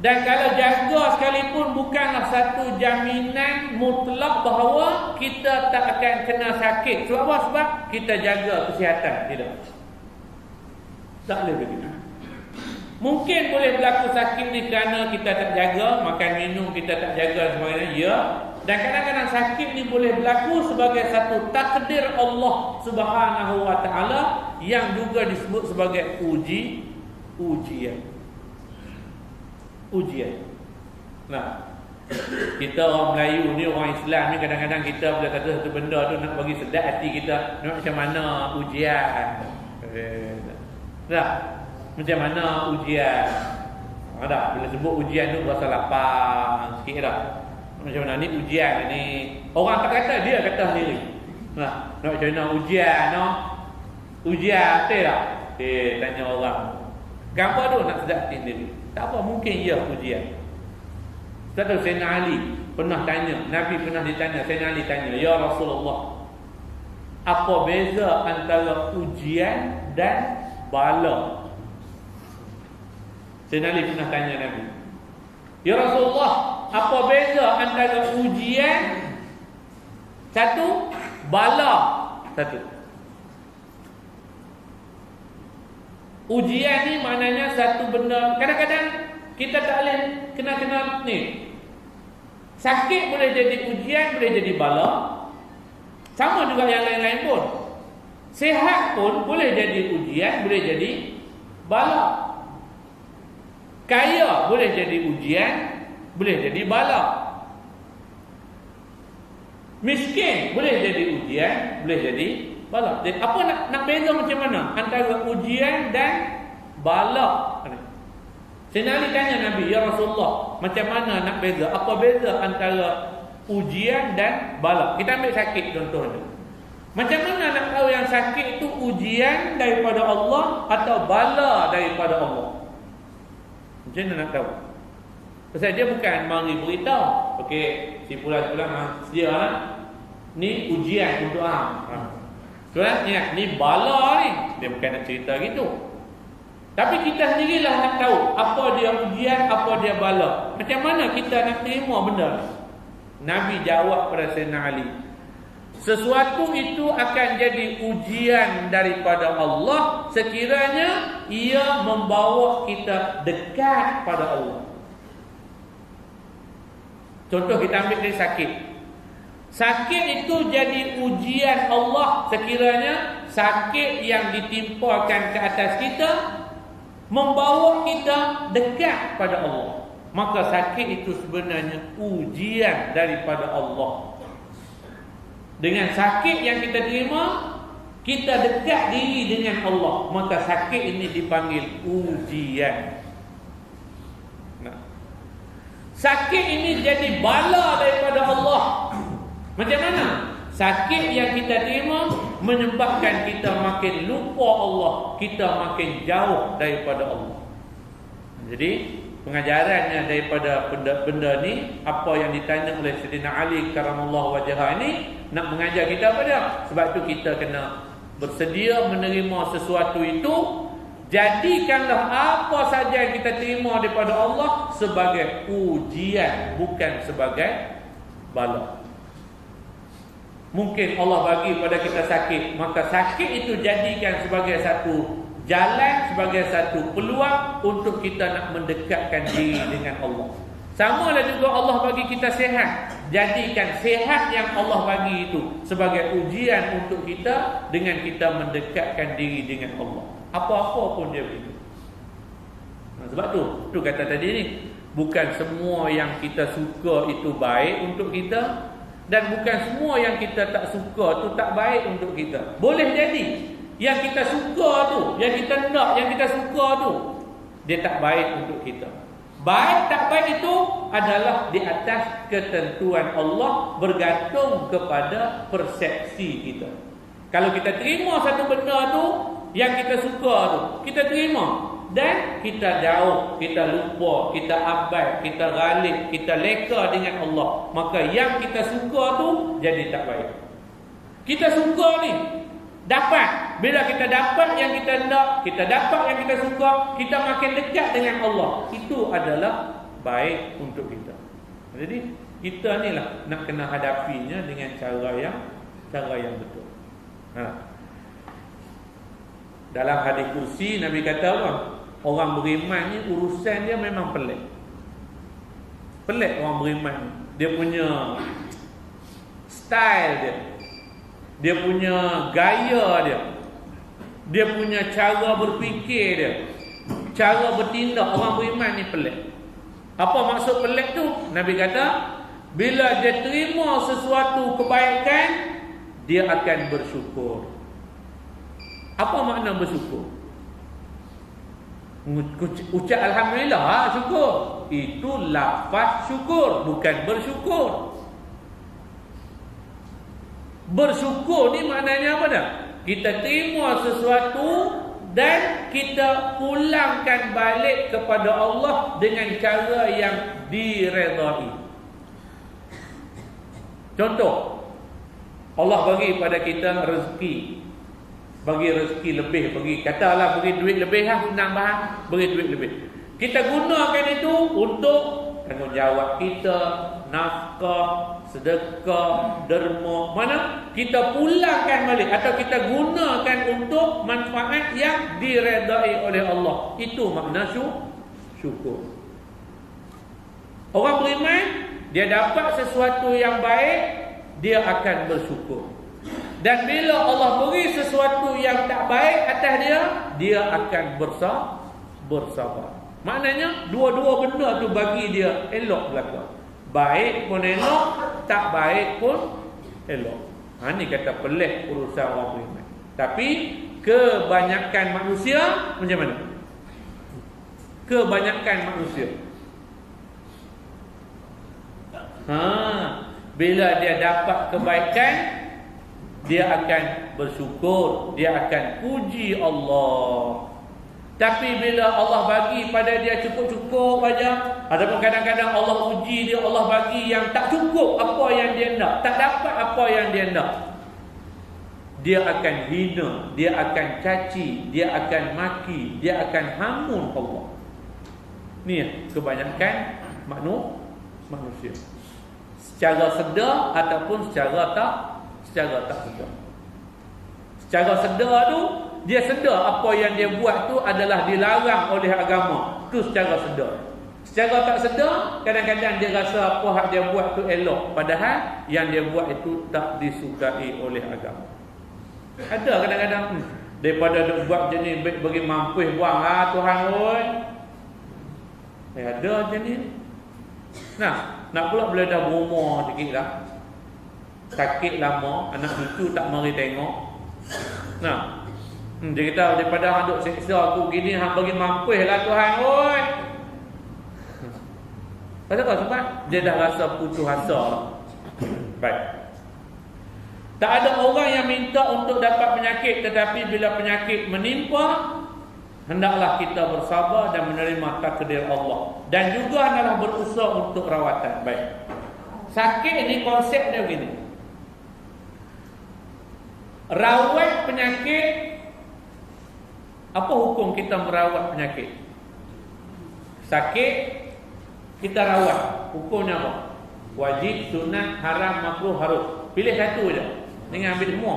Dan kalau jaga sekalipun bukanlah satu jaminan mutlak bahawa kita tak akan kena sakit. Sebab apa? Sebab kita jaga kesihatan. Tidak. Tak boleh begitu. Mungkin boleh berlaku sakit ni kerana kita tak jaga, makan minum kita tak jaga sebagainya. Ya. Dan kadang-kadang sakit ni boleh berlaku sebagai satu takdir Allah Subhanahu wa taala yang juga disebut sebagai ujian. Nah, kita orang Melayu ni, orang Islam ni, kadang-kadang kita bila kata satu benda tu nak bagi sedap hati kita, nak macam mana ujian. Tak? Macam mana ujian? Ada bila sebut ujian tu berasa lapang sikit dah. Macam mana ni ujian ni? Orang tak kata, dia kata sendiri. Nah, nak macam mana ujian no? Ujian betul tak? Tanya orang. Gambar tu nak sedap hati sendiri. Tak apa, mungkin ia ujian. Satu Sayyidina Ali pernah tanya, Nabi pernah ditanya, Sayyidina Ali tanya, "Ya Rasulullah, apa beza antara ujian dan bala?" Sayyidina Ali pernah tanya Nabi, "Ya Rasulullah, apa beza antara ujian satu, bala satu?" Ujian ni maknanya satu benda. Kadang-kadang kita tak boleh kena ni. Sakit boleh jadi ujian, boleh jadi bala. Sama juga yang lain-lain pun. Sehat pun boleh jadi ujian, boleh jadi bala. Kaya boleh jadi ujian, boleh jadi bala. Miskin boleh jadi ujian, boleh jadi bala. Jadi apa nak beza macam mana antara ujian dan bala? Sayyidina Ali tanya Nabi, "Ya Rasulullah, macam mana nak beza? Apa beza antara ujian dan bala?" Kita ambil sakit contohnya. Macam mana nak tahu yang sakit itu ujian daripada Allah atau bala daripada Allah? Macam mana nak tahu? Pasal dia bukan mari beritahu. Okey, simpulan sedia lah. Ni ujian untuk Tuan ingat, ni bala ni. Dia bukan nak cerita gitu. Tapi kita sendirilah nak tahu apa dia ujian, apa dia bala. Macam mana kita nak terima benda ni? Nabi jawab pada Sayyidina Ali, sesuatu itu akan jadi ujian daripada Allah sekiranya ia membawa kita dekat pada Allah. Contoh kita ambil dari sakit. Sakit itu jadi ujian Allah sekiranya sakit yang ditimpakan ke atas kita membawa kita dekat pada Allah. Maka sakit itu sebenarnya ujian daripada Allah. Dengan sakit yang kita terima, kita dekat diri dengan Allah. Maka sakit ini dipanggil ujian. Sakit ini jadi bala daripada Allah. Macam mana? Sakit yang kita terima menyebabkan kita makin lupa Allah, kita makin jauh daripada Allah. Jadi pengajarannya daripada benda ni, apa yang ditanya oleh Sayyidina Ali karamallahu wajhah ini, nak mengajar kita apa dia? Sebab tu kita kena bersedia menerima sesuatu itu. Jadikanlah apa saja yang kita terima daripada Allah sebagai ujian, bukan sebagai bala. Mungkin Allah bagi pada kita sakit, maka sakit itu jadikan sebagai satu jalan, sebagai satu peluang untuk kita nak mendekatkan diri dengan Allah. Sama lah juga Allah bagi kita sehat. Jadikan sehat yang Allah bagi itu sebagai ujian untuk kita dengan kita mendekatkan diri dengan Allah. Apa-apa pun dia begitu. Sebab tu kata tadi ni, bukan semua yang kita suka itu baik untuk kita. Dan bukan semua yang kita tak suka tu tak baik untuk kita. Boleh jadi yang kita suka tu, yang kita nak, yang kita suka tu, dia tak baik untuk kita. Baik tak baik itu adalah di atas ketentuan Allah, bergantung kepada persepsi kita. Kalau kita terima satu benda tu yang kita suka tu, kita terima, dan kita jauh, kita lupa, kita abai, kita ghalib, kita leka dengan Allah, maka yang kita suka tu jadi tak baik. Kita suka ni dapat, bila kita dapat yang kita nak, kita dapat yang kita suka, kita makin dekat dengan Allah, itu adalah baik untuk kita. Jadi kita ni lah nak kena hadapinya dengan cara yang betul. Dalam hadis kursi Nabi kata apa? Orang beriman ni urusan dia memang pelik. Pelik orang beriman ni. Dia punya style dia, dia punya gaya dia, dia punya cara berfikir dia, cara bertindak. Orang beriman ni pelik. Apa maksud pelik tu? Nabi kata, bila dia terima sesuatu kebaikan, dia akan bersyukur. Apa makna bersyukur? Ucap Alhamdulillah, syukur. Itu lafaz syukur, bukan bersyukur. Bersyukur ni maknanya apa dah? Kita terima sesuatu dan kita pulangkan balik kepada Allah dengan cara yang diredai. Contoh, Allah bagi pada kita rezeki, bagi rezeki lebih, katalah bagi duit lebih lah, senang bahas, bagi duit lebih. Kita gunakan itu untuk tanggungjawab kita, nafkah, sedekah, derma, mana kita pulangkan balik atau kita gunakan untuk manfaat yang diredai oleh Allah. Itu makna syukur. Orang beriman, dia dapat sesuatu yang baik, dia akan bersyukur. Dan bila Allah beri sesuatu yang tak baik atas dia, dia akan bersabar. Maknanya dua-dua benda tu bagi dia elok belaka. Baik pun elok, tak baik pun elok. Ni kata pelik urusan orang beriman. Tapi kebanyakan manusia macam mana? Kebanyakan manusia, bila dia dapat kebaikan, dia akan bersyukur, dia akan puji Allah. Tapi bila Allah bagi pada dia cukup-cukup aja, ataupun kadang-kadang Allah uji dia, Allah bagi yang tak cukup apa yang dia nak, tak dapat apa yang dia nak, dia akan hina, dia akan caci, dia akan maki, dia akan hamun Allah. Ni kebanyakan manusia, secara sedar ataupun secara tak sedar. Secara sedar tu, dia sedar apa yang dia buat tu adalah dilarang oleh agama. Tu secara sedar. Secara tak sedar, kadang-kadang dia rasa apa hak dia buat tu elok, padahal yang dia buat itu tak disukai oleh agama. Ada kadang-kadang daripada dia buat jenis baik bagi mampus buang Tuhan oi. Ada jenis. Nak pula bila dah berumur sikit dah, sakit lama, anak cucu tak mari tengok. Dia kata daripada hang duk seksa aku gini, hang bagi mampus lah Tuhan oi. Pasal apa? Sebab dia dah rasa putus asa. Baik. Tak ada orang yang minta untuk dapat penyakit, tetapi bila penyakit menimpa, hendaklah kita bersabar dan menerima takdir Allah, dan juga hendaklah berusaha untuk rawatan. Baik. Sakit ni konsepnya begini. Rawat penyakit, apa hukum kita merawat penyakit? Sakit kita rawat, hukumnya apa? Wajib, sunat, haram, makruh, harus. Pilih satu je, jangan ambil semua.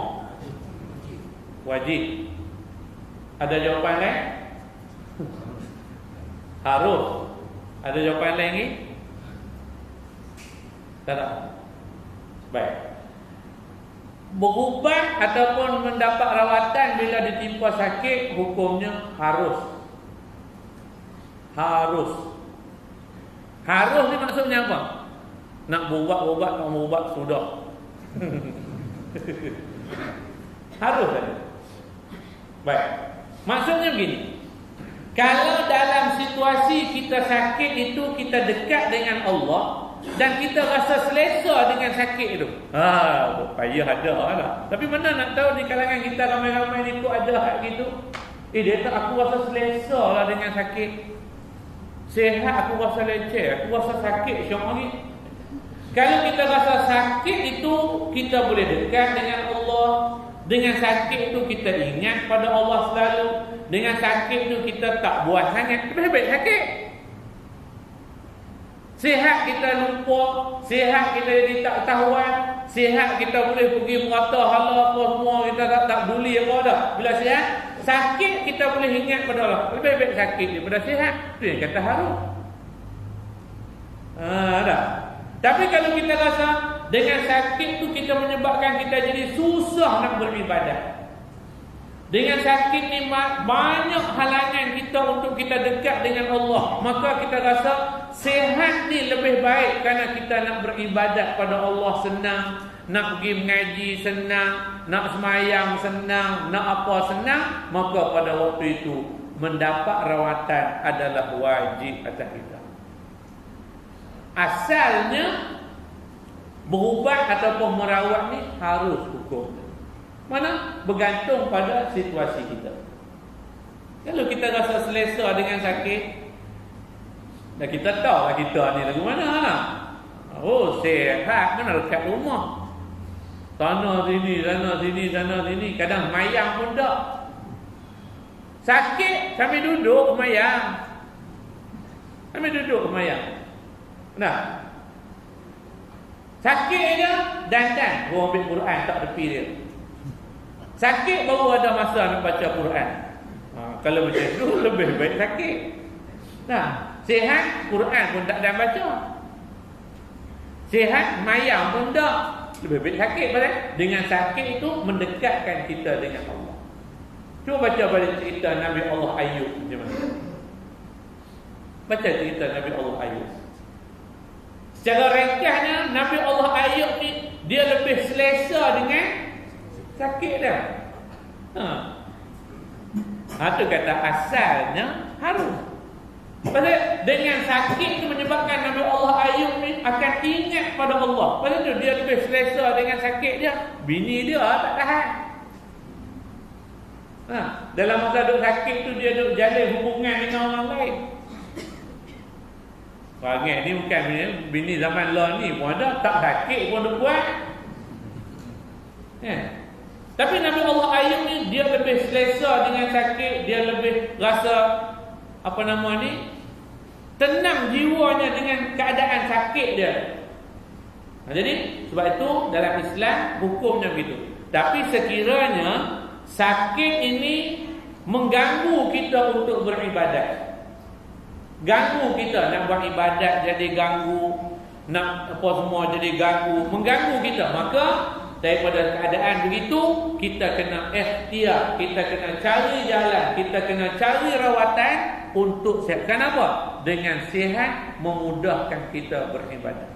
Wajib. Ada jawapan lain? Harus. Ada jawapan lain ni? Tak ada. Baik. Berubat ataupun mendapat rawatan bila ditimpa sakit, hukumnya harus. Harus ni maksudnya apa? Nak berubat, tak berubat sudah. Harus kan? Baik. Maksudnya begini. Kalau dalam situasi kita sakit itu kita dekat dengan Allah dan kita rasa selesa dengan sakit itu. Payah ada lah. Tapi mana nak tahu di kalangan kita ramai-ramai ni kok ada hak gitu. Dia tak, aku rasa selesa lah dengan sakit. Sehat aku rasa leceh, aku rasa sakit syok lagi. Kalau kita rasa sakit itu kita boleh dekat dengan Allah. Dengan sakit itu kita ingat pada Allah selalu. Dengan sakit itu kita tak buat sangat. Lebih baik sakit. Sihat kita lupa, sihat kita jadi tak tahuan, sihat kita boleh pergi merata hala apa semua, kita tak peduli apa dah. Bila sihat, sakit kita boleh ingat pada Allah. Lebih baik sakit daripada sihat. Itu yang kata harus. Dah. Tapi kalau kita rasa dengan sakit tu kita menyebabkan kita jadi susah nak beribadah. Dengan sakit ni banyak halangan kita untuk kita dekat dengan Allah. Maka kita rasa sihat ni lebih baik kerana kita nak beribadat pada Allah senang, nak pergi mengaji senang, nak semayang senang, nak apa senang. Maka pada waktu itu mendapat rawatan adalah wajib atas kita. Asalnya berubat ataupun merawat ni harus hukum. Mana? Bergantung pada situasi kita. Kalau kita rasa selesa dengan sakit, dah kita tahu lah kita ni lagu mana lah. Oh, sehat, mana dekat rumah. Sana sini, sana sini, sana sini. Kadang mayang pun tak. Sakit sambil duduk mayang. Sambil duduk mayang. Nah, sakit aja dandan gua ambil Quran tak tepi dia. Sakit baru ada masa nak baca Quran. Kalau macam tu lebih baik sakit. Nah, sihat Quran pun tak ada baca. Sihat mayang pun tak. Lebih baik sakit pada. Dengan sakit itu mendekatkan kita dengan Allah. Cuba baca balik cerita Nabi Allah Ayub macam mana. Baca cerita Nabi Allah Ayub. Secara ringkasnya Nabi Allah Ayub ni dia lebih selesa dengan sakit dah. Itu kata asalnya harus. Pasal dengan sakit itu menyebabkan Nabi Allah Ayub ni akan ingat pada Allah. Pasal tu dia lebih selesa dengan sakit dia. Bini dia tak tahan. Dalam masa duduk sakit tu dia duduk jalin hubungan dengan orang lain. Perangai ni bukan bini zaman law ni pun ada, tak sakit pun dia buat. Tapi Nabi Allah Ayub ni dia lebih selesa dengan sakit, dia lebih rasa apa nama ni, tenang jiwanya dengan keadaan sakit dia. Jadi sebab itu dalam Islam hukumnya begitu. Tapi sekiranya sakit ini mengganggu kita untuk beribadat, ganggu kita nak buat ibadat jadi ganggu, nak apa semua jadi ganggu, mengganggu kita, maka daripada keadaan begitu kita kena ikhtiar, kita kena cari jalan, kita kena cari rawatan untuk sihat. Kenapa? Dengan sihat memudahkan kita beribadat.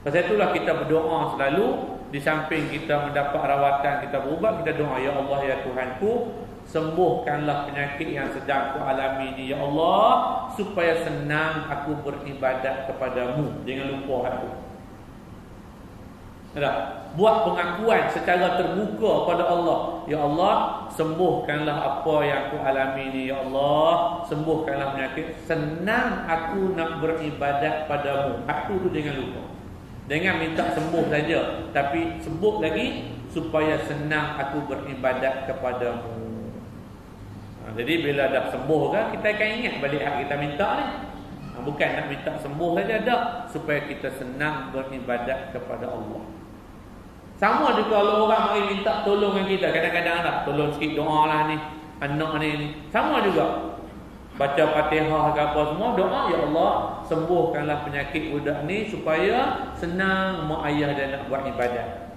Pasal itulah kita berdoa selalu. Di samping kita mendapat rawatan, kita berubat, kita doa, ya Allah ya Tuhanku, sembuhkanlah penyakit yang sedang aku alami ni ya Allah, supaya senang aku beribadat kepadamu. Jangan lupa aku. Buat pengakuan secara terbuka pada Allah. Ya Allah, sembuhkanlah apa yang aku alami ni ya Allah, sembuhkanlah penyakit, senang aku nak beribadat padamu. Aku tu jangan lupa. Jangan minta sembuh saja, tapi sebut lagi supaya senang aku beribadat kepadamu. Jadi bila dah sembuh kan, kita akan ingat balik hak kita minta ni. Bukan nak minta sembuh saja dah, supaya kita senang beribadat kepada Allah. Sama juga kalau orang mari minta tolong dengan kita, kadang-kadang lah, tolong sikit doa lah ni, anak ni. Sama juga. Baca Fatihah ke apa semua, doa, ya Allah, sembuhkanlah penyakit budak ni supaya senang mak ayah dia nak buat ibadat.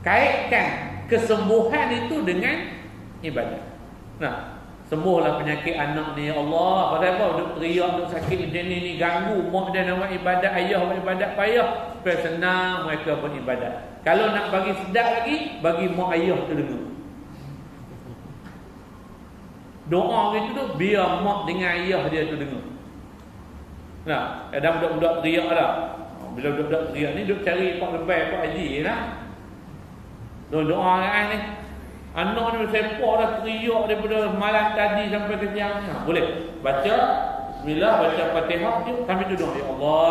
Kaitkan kesembuhan itu dengan ibadat. Nah, sembuhlah penyakit anak ni ya Allah. Pasal apa? Duk teriak, duk sakit macam ni ganggu mak dia nak buat ibadat, ayah buat ibadat payah, supaya senang mereka beribadat. Kalau nak bagi sedap lagi, bagi mak ayah tu dengar. Doa gitu tu biar mak dengan ayah dia tu dengar. Nah, ada budak-budak teriak dah. Bila budak-budak teriak ni duk cari pak lebay, pak haji lah. Doa kan ni. Anak ni bersepak dah teriak daripada malam tadi sampai ke siang. Boleh baca bismillah, baca Fatihah je sambil tu doa, ya Allah,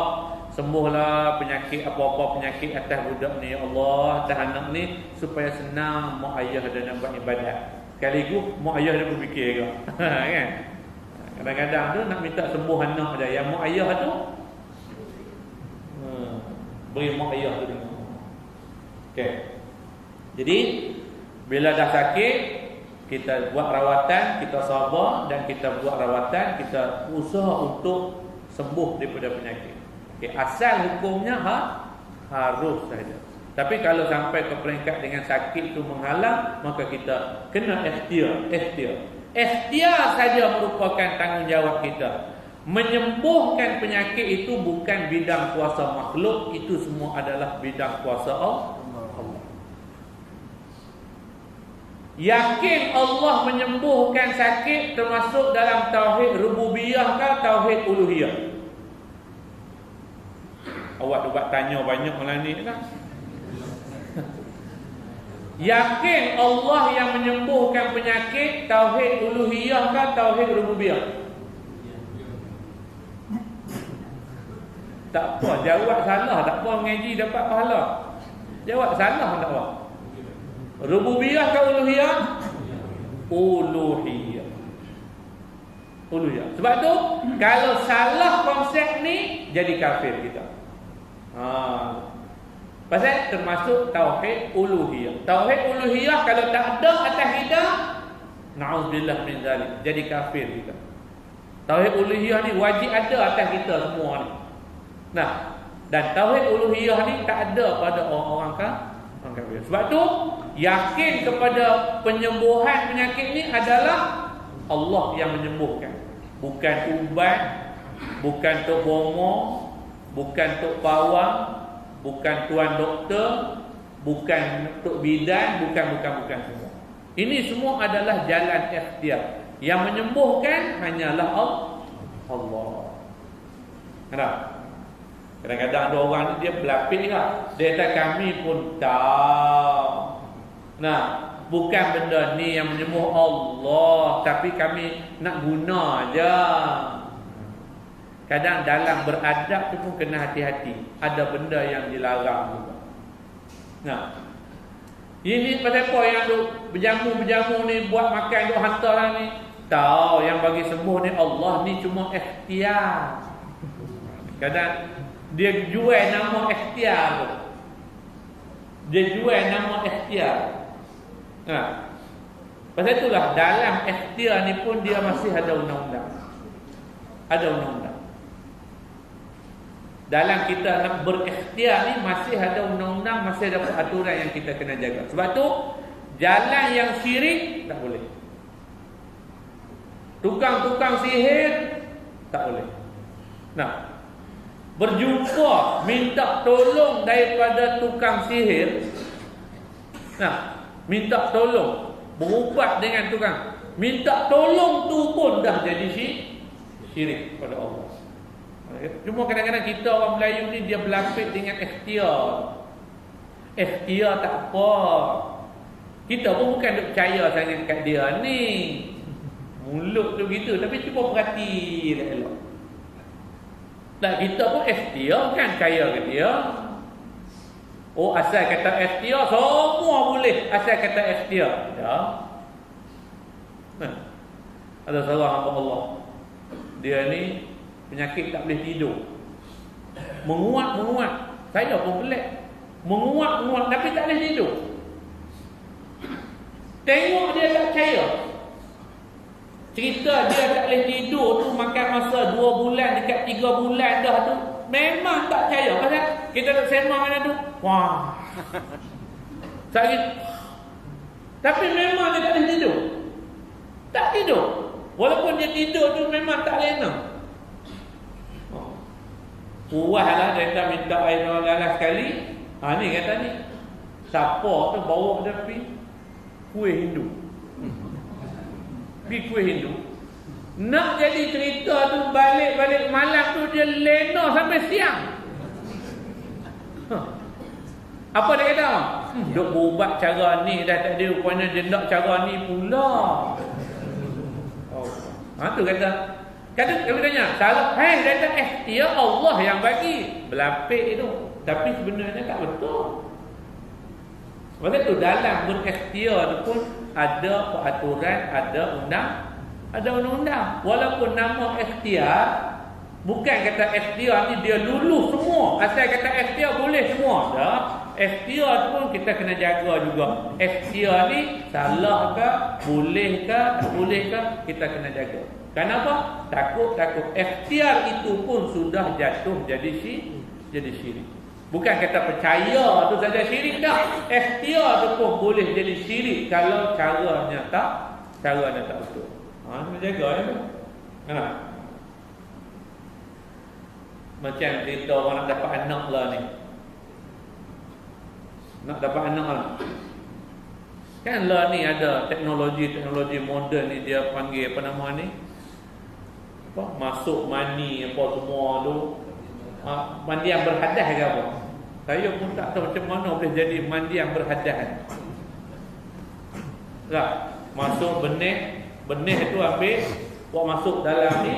sembuhlah penyakit apa-apa penyakit atas budak ni, ya Allah, atas anak ni supaya senang mak ayah dia nak buat ibadat. Sekaligus mak ayah dia berfikir ke. Kan? Kadang-kadang tu nak minta sembuh anak dia, yang mak ayah tu beri mak ayah tu dengar. Okey. Jadi bila dah sakit, kita buat rawatan, kita sabar, dan kita buat rawatan, kita usaha untuk sembuh daripada penyakit. Okay, asal hukumnya harus saja. Tapi kalau sampai ke peringkat dengan sakit itu menghalang, maka kita kena ikhtiar. Ikhtiar saja merupakan tanggungjawab kita. Menyembuhkan penyakit itu bukan bidang kuasa makhluk, itu semua adalah bidang kuasa Allah. Yakin Allah menyembuhkan sakit termasuk dalam tauhid rububiyah ke tauhid uluhiyah? Awak buat tanya banyak malam ni lah. Yakin Allah yang menyembuhkan penyakit tauhid uluhiyah ke tauhid rububiyah? Tak apa, jawab salah tak apa, mengaji dapat pahala. Jawab salah tak apa. Rububiyah ke uluhiyah? Uluhiyah. Sebab tu kalau salah konsep ni jadi kafir kita. Pasal termasuk tauhid uluhiyah. Tauhid uluhiyah kalau tak ada atas kita, na'udzubillah min zalik, jadi kafir kita. Tauhid uluhiyah ni wajib ada atas kita semua ni. Nah, dan tauhid uluhiyah ni tak ada pada orang-orang kafir. Sebab tu yakin kepada penyembuhan penyakit ni adalah Allah yang menyembuhkan, bukan ubat, bukan tok bomo, bukan tok pawang, bukan tuan doktor, bukan tok bidan, bukan semua. Ini semua adalah jalan ikhtiar. Yang menyembuhkan hanyalah Allah. Kenapa? Kadang-kadang ada orang ni dia berlapis lah. Dia kata kami pun tahu. Nah, bukan benda ni yang menyembuh Allah, tapi kami nak guna aja. Kadang dalam beradab tu pun kena hati-hati. Ada benda yang dilarang juga. Nah, ini pasal apa yang duk berjamu-berjamu ni buat makan duk hantar lah ni? Tahu yang bagi sembuh ni Allah, ni cuma ikhtiar. Kadang dia jual nama ikhtiar tu. Dia jual nama ikhtiar. Pasal itulah dalam ikhtiar ni pun dia masih ada undang-undang. Ada undang-undang. Dalam kita nak berikhtiar ni masih ada undang-undang, masih ada peraturan yang kita kena jaga. Sebab tu jalan yang syirik tak boleh. Tukang-tukang sihir tak boleh. Nah, berjumpa minta tolong daripada tukang sihir. Nah, minta tolong berubat dengan tukang, minta tolong tu pun dah jadi syirik pada Allah. Cuma kadang-kadang kita orang Melayu ni dia berlapis dengan ikhtiar. Ikhtiar tak apa. Kita pun bukan duk percaya sangat kat dia ni. Mulut tu gitu, tapi cuba perhati elok. Tak, kita pun ikhtiar kan kaya ke dia. Oh, asal kata ikhtiar semua boleh, asal kata ikhtiar. Ya. Ada seorang hamba Allah. Dia ni penyakit tak boleh tidur. Menguat. Saya pun pelik. Menguat tapi tak boleh tidur. Tengok dia tak percaya. Cerita dia tak boleh tidur tu makan masa 2 bulan dekat 3 bulan dah tu. Memang tak percaya. Pasal kita tak sembang mana tu. Wah. Sakit. Tapi memang dia tak boleh tidur. Tak tidur. Walaupun dia tidur tu memang tak lena. Puas lah dia tak minta air lalas sekali. Ni kata ni. Siapa tu bawa dia pergi kuih Hindu. pergi kuih Hindu. Nak jadi cerita tu balik-balik malam tu dia lena sampai siang. Apa dia kata? Duk berubat cara ni dah tak ada, rupanya dia nak cara ni pula. Tu kata. Kata kami tanya, salah. Dia kata ikhtiar Allah yang bagi. Belapik itu. Tapi sebenarnya tak betul. Sebab itu dalam berikhtiar tu pun ada peraturan, ada undang-undang. Walaupun nama ikhtiar, bukan kata ikhtiar ni dia lulus semua. Asal kata ikhtiar boleh semua. Tak. Ikhtiar pun kita kena jaga juga. Ikhtiar ni salah ke, boleh ke, tak boleh ke, kita kena jaga. Kenapa? Takut ikhtiar itu pun sudah jatuh jadi syirik. Bukan kata percaya tu saja syirik dah. Ikhtiar tu pun boleh jadi syirik kalau caranya tak betul. Kena jaga ya. Macam cerita orang nak dapat anak lah ni. Nak dapat anak lah. Kan lah ni ada teknologi moden ni, dia panggil apa nama ni? Masuk mani apa semua tu. Mandi yang berhadas ke apa? Saya pun tak tahu macam mana boleh jadi mandi yang berhadas. Tak, masuk benih itu ambil, buat masuk dalam ni.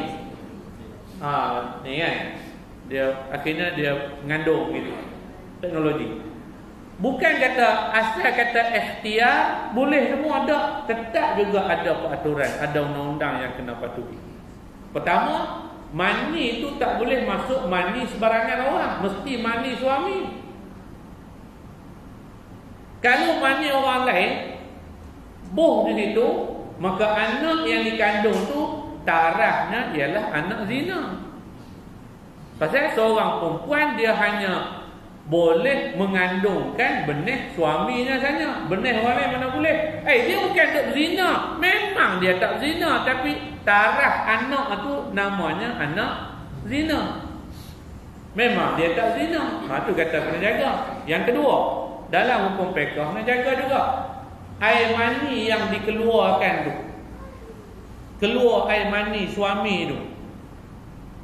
Ni kan. Dia akhirnya dia mengandung gitu. Teknologi. Bukan kata asal kata ikhtiar boleh semua, ada. Tetap juga ada peraturan, ada undang-undang yang kena patuhi. Pertama, mani itu tak boleh masuk mani sebarangan orang, mesti mani suami. Kalau mani orang lain buh di situ, maka anak yang dikandung tu tarafnya ialah anak zina. Pasal seorang perempuan dia hanya boleh mengandungkan benih suaminya saja. Benih orang lain mana boleh. Dia bukan tak zina. Memang dia tak zina, tapi taraf anak tu namanya anak zina. Memang dia tak zina. Tu kata kena jaga. Yang kedua, dalam hukum fiqh kena jaga juga. Air mani yang dikeluarkan tu, keluar air mani suami tu,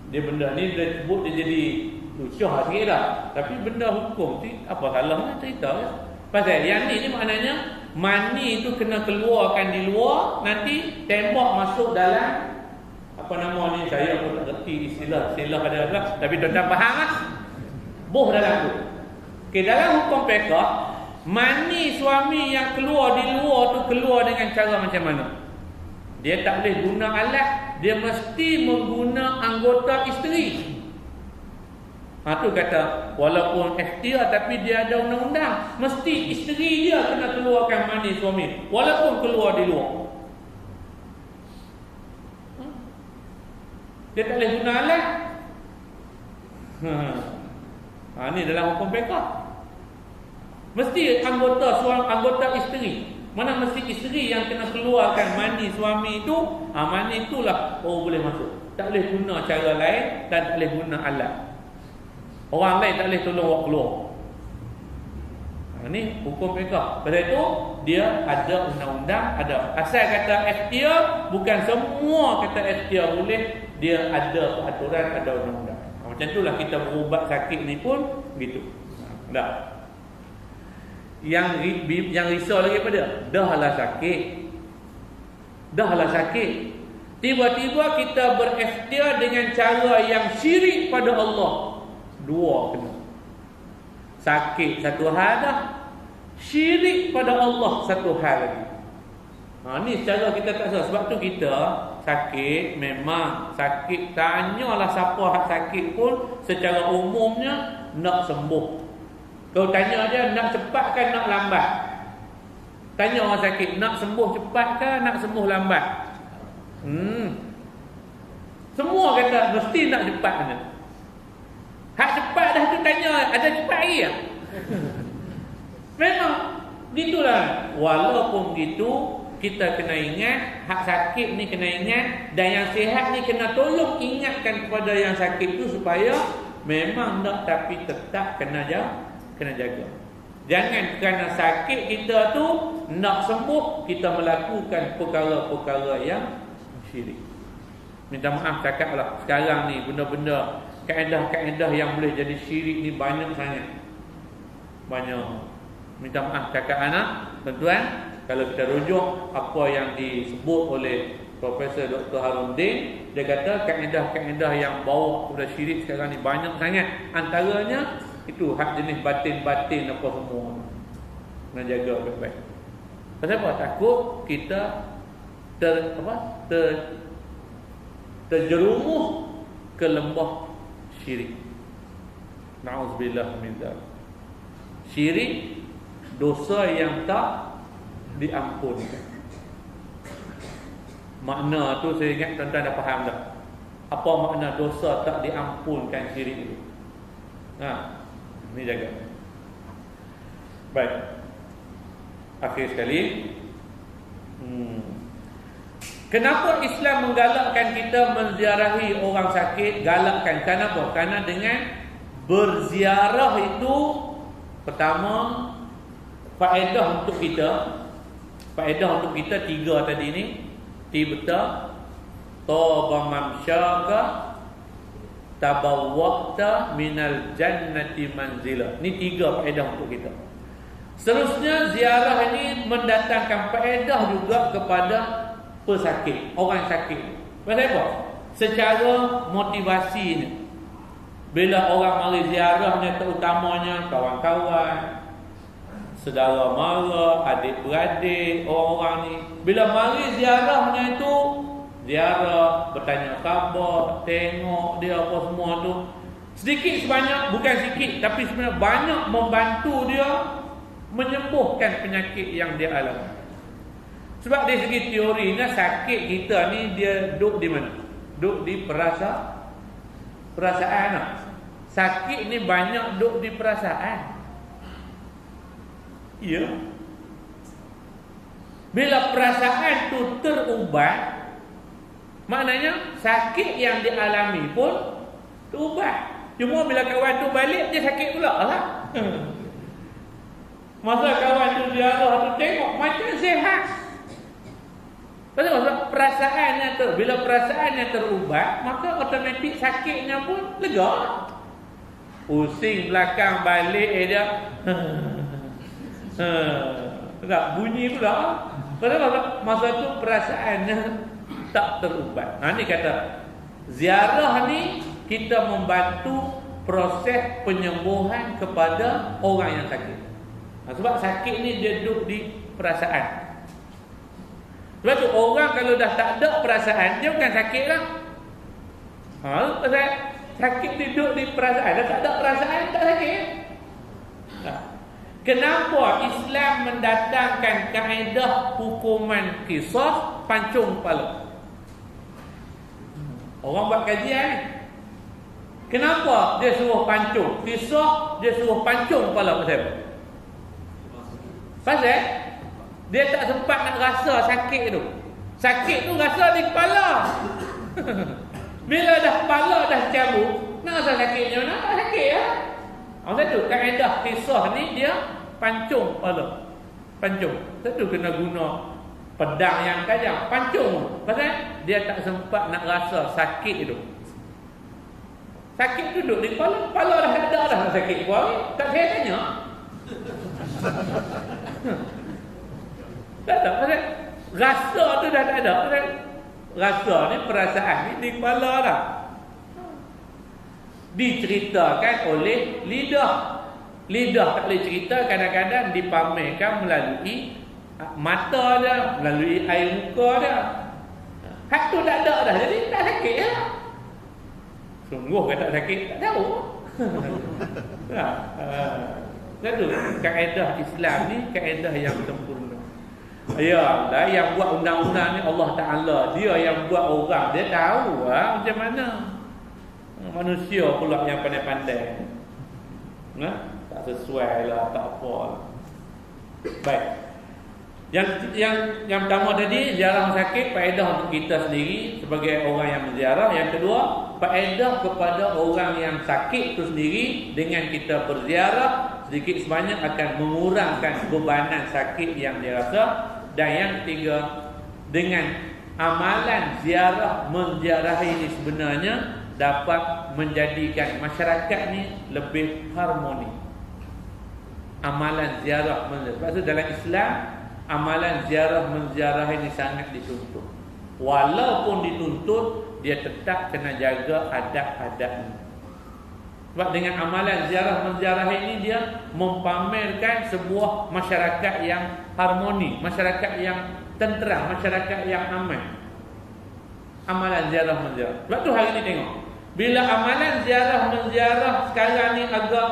dia benda ni dia sebut dia jadi lucuh sikit dah. Tapi benda hukum tu apa salahnya cerita ya. Pasal yang ni maknanya mani tu kena keluarkan di luar, nanti tembak masuk dalam apa nama ni, saya pun tak reti istilah ada lah, tapi tuan-tuan faham lah. Buh dalam tu. Dalam hukum fiqh, mani suami yang keluar di luar tu keluar dengan cara macam mana? Dia tak boleh guna alat, dia mesti mengguna anggota isteri. Tu kata walaupun ikhtiar tapi dia ada undang-undang, mesti isteri dia kena keluarkan mani suami walaupun keluar di luar. Dia tak boleh guna alat. Ni dalam hukum fiqh. Mesti anggota isteri. Mana mesti isteri yang kena keluarkan mani suami itu, mani itulah boleh masuk. Tak boleh guna cara lain dan tak boleh guna alat. Orang lain tak boleh tolong buat keluar. Ini hukum fiqh. Pasal itu dia ada undang-undang, ada. Asal kata ikhtiar, bukan semua kata ikhtiar boleh, dia ada peraturan, ada undang-undang. Macam itulah kita berubat sakit ni pun begitu. Dah. Yang risau lagi apa dia? Dah lah sakit. Tiba-tiba kita berikhtiar dengan cara yang syirik pada Allah. Dua kena. Sakit satu hal dah, syirik pada Allah satu hal lagi. Ni secara kita tak salah. Sebab tu kita sakit, memang sakit, tanyalah siapa hak sakit pun secara umumnya nak sembuh. Kau tanya dia nak cepat ke nak lambat? Tanya orang sakit, nak sembuh cepat ke nak sembuh lambat? Semua kata mesti nak cepat ni. Hak cepat dah tu tanya, ada cepat lagi tak? Memang gitulah. Walaupun gitu, kita kena ingat, hak sakit ni kena ingat, dan yang sihat ni kena tolong ingatkan kepada yang sakit tu supaya memang nak tapi tetap kena jaga. Jangan kerana sakit kita tu nak sembuh, kita melakukan perkara-perkara yang syirik. Minta maaf cakap lah, sekarang ni benda-benda kaedah-kaedah yang boleh jadi syirik ni banyak sangat. Banyak. Minta maaf cakap anak, tuan-tuan, kalau kita rujuk apa yang disebut oleh Profesor Dr. Harundin, dia kata kaedah-kaedah yang bawa kepada syirik sekarang ni banyak sangat. Antaranya itu hak jenis batin-batin apa semua. Kena jaga baik-baik. Pasal apa? Takut kita terjerumus ke lembah syirik. Na'udzubillah min dzalik. Syirik dosa yang tak diampunkan. Makna tu saya ingat tuan-tuan dah faham dah. Apa makna dosa tak diampunkan syirik itu? Ni jaga. Baik. Akhir sekali, kenapa Islam menggalakkan kita menziarahi orang sakit? Galakkan kenapa? Karena dengan berziarah itu, pertama, faedah untuk kita. Faedah untuk kita tiga tadi ni. Tibta taba mamsyaka tabawwaqta minal jannati manzila. Ni tiga faedah untuk kita. Seterusnya ziarah ini mendatangkan faedah juga kepada pesakit, orang sakit. Pasal apa? Secara motivasi ni, bila orang mari ziarahnya, terutamanya kawan-kawan, saudara mara, adik-beradik, orang-orang ni, bila mari ziarahnya itu, ziarah, bertanya khabar, tengok dia apa semua tu, sedikit sebanyak, bukan sikit, tapi sebenarnya banyak membantu dia menyembuhkan penyakit yang dia alami. Sebab dari segi teorinya, sakit kita ni dia duduk di mana? Duduk di perasaan. Sakit ni banyak duduk di perasaan. Ya. Bila perasaan tu terubat, maknanya sakit yang dialami pun terubat. Cuma bila kawan tu balik, dia sakit pula lah. Masa kawan tu ziarah tu tengok macam sihat. Pasal perasaannya tu, bila perasaannya terubat, maka otomatik sakitnya pun lega. Pusing belakang balik dia. Tak bunyi pula. Pasal masa tu perasaannya tak terubat. Ni kata ziarah ni kita membantu proses penyembuhan kepada orang yang sakit. Sebab sakit ni dia duduk di perasaan. Sebab tu orang kalau dah tak ada perasaan, dia bukan sakit lah. Pasal sakit duduk di perasaan. Dah tak ada perasaan, tak sakit. Kenapa Islam mendatangkan kaedah hukuman qisas pancung kepala? Orang buat kajian. Kenapa dia suruh pancung? Qisas dia suruh pancung kepala pasal apa? Pasal dia tak sempat nak rasa sakit tu. Sakit tu rasa di kepala. Bila dah kepala dah cabut, nak rasa sakitnya mana? Tak sakit ya. Maksud tu kaedah qisas ni dia pancung kepala. Pancung. Tentu kena guna pedang yang tajam. Pancung. Pasal dia tak sempat nak rasa sakit itu. Sakit tu duduk di kepala. Kepala dah ada dah sakit kuat. Tak saya tanya. Tak ada. Pasal rasa tu dah tak ada. Pasal rasa ni, perasaan ni di kepala dah. Diceritakan oleh lidah. Lidah tak boleh cerita, kadang-kadang dipamerkan melalui mata dia, melalui air muka dia. Hak tu tak ada dah, jadi tak sakit lah. Sungguh kan tak sakit, tak tahu. Itu kaedah Islam ni kaedah yang sempurna. Ya, yang buat undang-undang ni Allah Ta'ala. Dia yang buat orang, dia tahu lah macam mana. Manusia pula yang pandai-pandai. Tak sesuai lah, tak apa lah. Baik. Yang pertama tadi, ziarah sakit faedah untuk kita sendiri sebagai orang yang berziarah. Yang kedua, faedah kepada orang yang sakit itu sendiri. Dengan kita berziarah, sedikit sebanyak akan mengurangkan bebanan sakit yang dia rasa. Dan yang ketiga, dengan amalan ziarah menziarahi ini sebenarnya dapat menjadikan masyarakat ni lebih harmoni. Amalan ziarah menziarah. Sebab itu dalam Islam, amalan ziarah menziarah ini sangat dituntut. Walaupun dituntut, dia tetap kena jaga adab-adabnya. Sebab dengan amalan ziarah menziarah ini, dia mempamerkan sebuah masyarakat yang harmoni, masyarakat yang tenteram, masyarakat yang aman. Amalan ziarah menziarah. Sebab tu hari ni tengok, bila amalan ziarah menziarah sekarang ni agak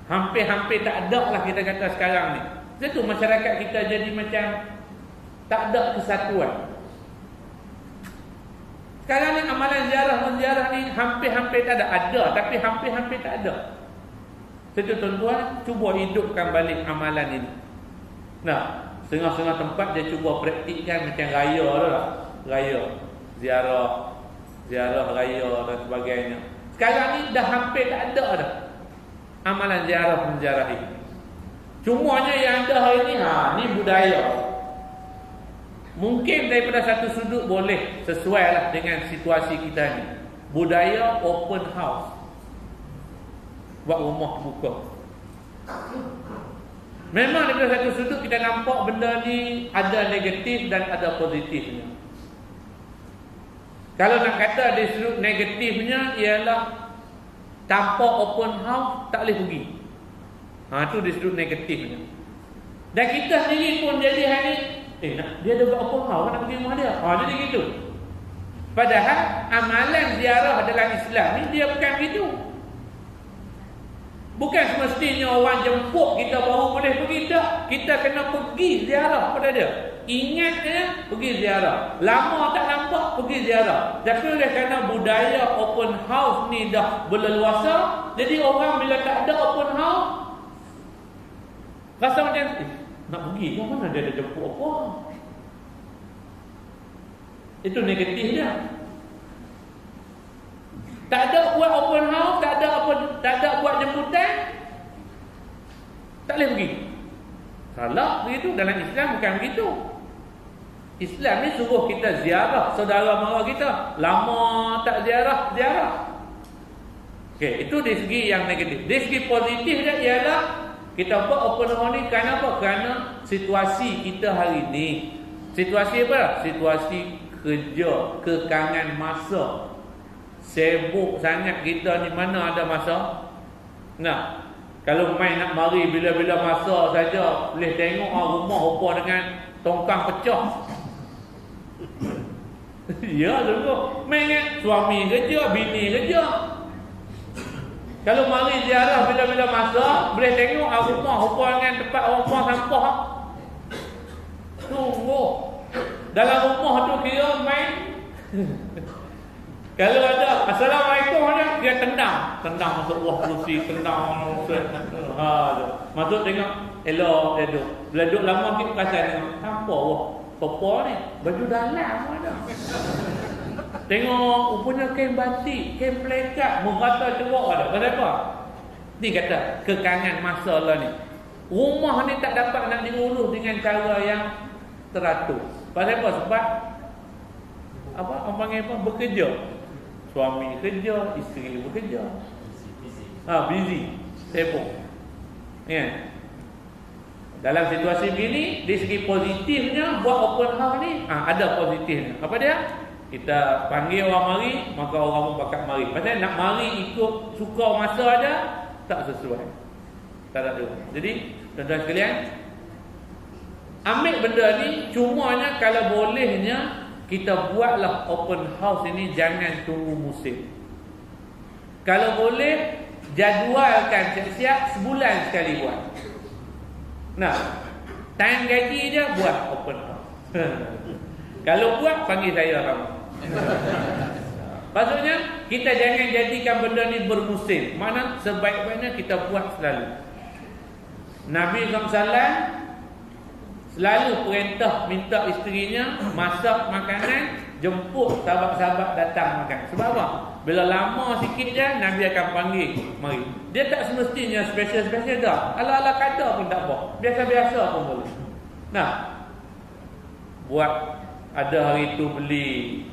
hampir-hampir tak ada lah, kita kata sekarang ni. Sebab tu masyarakat kita jadi macam tak ada kesatuan. Sekarang ni amalan ziarah menziarah ni hampir-hampir tak ada, tapi hampir-hampir tak ada. Sebab tu tuan-tuan, cuba hidupkan balik amalan ini. Nah, setengah-setengah tempat dia cuba praktikkan macam raya lah. Raya, ziarah raya dan sebagainya. Sekarang ni dah hampir tak ada dah amalan ziarah menziarah ini. Cumanya yang ada hari ni, ni budaya. Mungkin daripada satu sudut boleh sesuai lah dengan situasi kita ni. Budaya open house, buat rumah terbuka. Memang daripada satu sudut kita nampak benda ni ada negatif dan ada positifnya. Kalau nak kata dari sudut negatifnya ialah tanpa open house tak boleh pergi. Itu dari sudut negatifnya. Dan kita sendiri pun jadi hari ni, dia ada buat open house, nak pergi rumah dia. Jadi gitu. Padahal amalan ziarah dalam Islam ni dia bukan gitu. Bukan semestinya orang jemput kita baru boleh pergi, tak. Kita kena pergi ziarah pada dia. Ingat dia, pergi ziarah. Lama tak nampak, pergi ziarah. Tapi oleh kerana budaya open house ni dah berleluasa, jadi orang bila tak ada open house rasa macam nak pergi ke mana dia ada jemput apa. Itu negatif dia. Tak ada buat open house, tak ada buat jemputan, tak boleh pergi. Salah begitu. Dalam Islam bukan begitu. Islam ni suruh kita ziarah saudara mara kita. Lama tak ziarah. Okey, itu dari segi yang negatif. Dari segi positif dia ialah kita buat open house ni kenapa? Kerana situasi kita hari ni. Situasi apa? Situasi kerja, kekangan masa. Sibuk sangat kita ni, mana ada masa. Nah, kalau main nak mari bila-bila masa saja boleh tengok rumah rupa dengan tongkang pecah. Ya, sungguh. Main kan suami kerja, bini kerja. Kalau mari ziarah bila-bila masa boleh tengok rumah rupa dengan tempat rumah sampah. Sungguh. Dalam rumah tu kira main. Kalau ada assalamualaikum dia tendang masuk bawah kerusi, tendang masuk tengok elok dia duduk. Bila duduk lama kita perasan tengok apa sofa ni baju dalam ada. Tengok rupanya kain batik, kain pelekat, merata cerok ada. Pasal apa? Ni kata kekangan masa lah ni. Rumah ni tak dapat nak diurus dengan cara yang teratur. Pasal apa? Sebab orang panggil apa? Bekerja. Suami kerja, isteri bekerja. Busy, sibuk. Ya. Dalam situasi begini, dari segi positifnya buat open house ni, ada positifnya. Apa dia? Kita panggil orang mari, maka orang pun bakal mari. Pasal nak mari ikut suka masa aja tak sesuai. Tak ada. Jadi, tuan-tuan sekalian, ambil benda ni, cumanya kalau bolehnya kita buatlah open house ini jangan tunggu musim. Kalau boleh jadualkan siap-siap sebulan sekali buat. Nah, time gaji dia buat open house. Kalau buat panggil saya kamu. Maksudnya kita jangan jadikan benda ni bermusim. Mana sebaik-baiknya kita buat selalu. Nabi SAW Selalu perintah minta isterinya masak makanan, jemput sahabat-sahabat datang makan. Sebab apa? Bila lama sikit je Nabi akan panggil, mari. Dia tak semestinya special-special dah. Ala-ala kadar pun tak apa. Biasa-biasa pun boleh. Nah, buat ada hari tu beli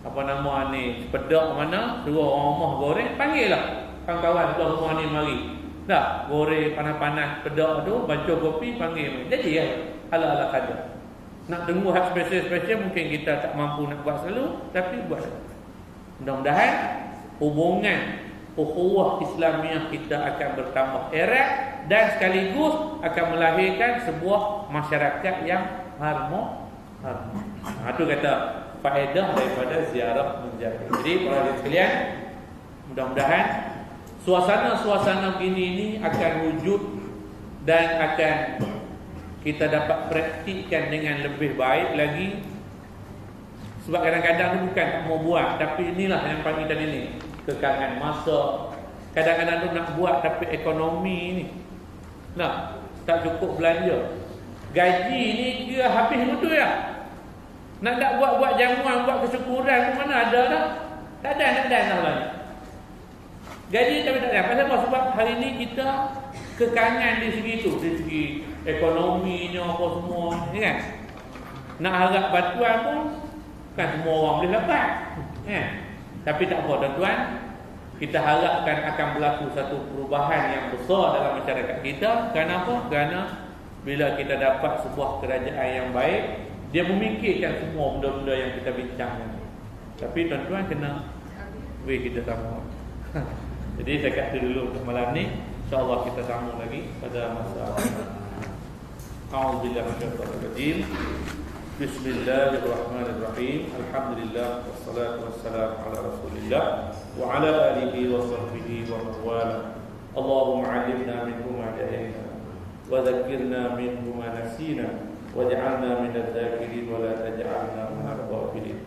apa nama ni, pedak mana, suruh orang rumah goreng, panggil lah kawan-kawan tu rumah ni mari. Dah, goreng panas-panas pedak tu, baca kopi, panggil. Jadi ya, ala-ala kadar. Nak tunggu hak spesial-spesial mungkin kita tak mampu nak buat selalu, tapi buat. Mudah-mudahan hubungan ukhuwah Islamiah kita akan bertambah erat dan sekaligus akan melahirkan sebuah masyarakat yang harmonis. Itu kata faedah daripada ziarah menjaga. Jadi para hadirin sekalian, mudah-mudahan suasana-suasana begini ini akan wujud dan akan kita dapat praktikkan dengan lebih baik lagi. Sebab kadang-kadang tu bukan tak mau buat, tapi inilah yang panggil tadi ni, kekangan masa. Kadang-kadang tu nak buat tapi ekonomi ni, nah, tak cukup belanja. Gaji ni kira habis betul ya. Nak buat jamuan, buat kesyukuran pun mana ada dah. Tak ada lah. Gaji tapi tak ada. Pasal apa? Sebab hari ni kita kekangan di segi tu, di segi ekonominya apa semua ni kan. Nak harap bantuan pun kan semua orang boleh dapat kan. Tapi tak apa tuan-tuan, kita harapkan akan berlaku satu perubahan yang besar dalam masyarakat kita. Kenapa? Kerana bila kita dapat sebuah kerajaan yang baik, dia memikirkan semua benda-benda yang kita bincangkan. Tapi tuan-tuan kena weh kita sama. Jadi saya kata dulu untuk malam ni, insya-Allah kita sambung lagi pada masa. A'udzubillahi minasyaitonir rajim. Bismillahirrahmanirrahim. Alhamdulillah wassalatu wassalamu ala Rasulillah wa ala alihi wa sahbihi wa man wala. Allahumma 'allimna minhu ma jahilna wa dhakkirna minhu ma nasina waj'alna minadh dhakirin wa la taj'alna minal ghafilin.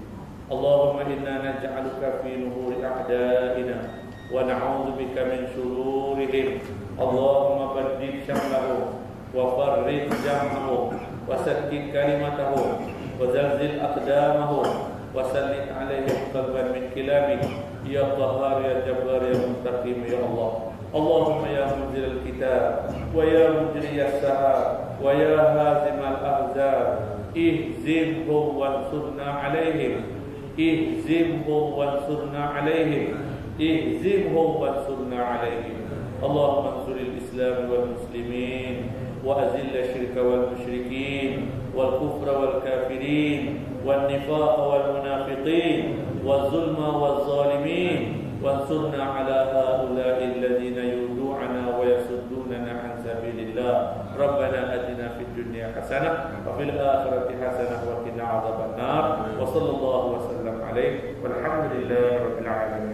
Allahumma inna naj'aluka fi nuhuri a'da'ina wa na'udzu bika min shururihim. Allahumma baddil syamlahum wa farrij jam'ahum wa saddid kalimatahum wa zalzil aqdamahum wa sallit 'alaihim qalban min kilabih ya qahhar ya jabbar ya muntaqim ya Allah. Allahumma ya munzil al-kitab wa ya mujri as-sahab wa ya hazim al-ahzab ihzimhum wansurna 'alaihim ihzimhum wansurna 'alaihim ihzimhum wansurna 'alaihim. Allahumma ansur al-islam wal muslimin wa azil ash-shirka wal musyrikin wal kufra wal kafirin wan nifaqa wal munafiqin wal zulma wal zalimin وانصرنا على هؤلاء الذين يودعنا ويصدوننا عن سبيل الله. ربنا آتنا في الدنيا حسنة وفي الآخرة حسنة وقنا عذاب النار. وصلى الله وسلم عليه والحمد لله رب العالمين.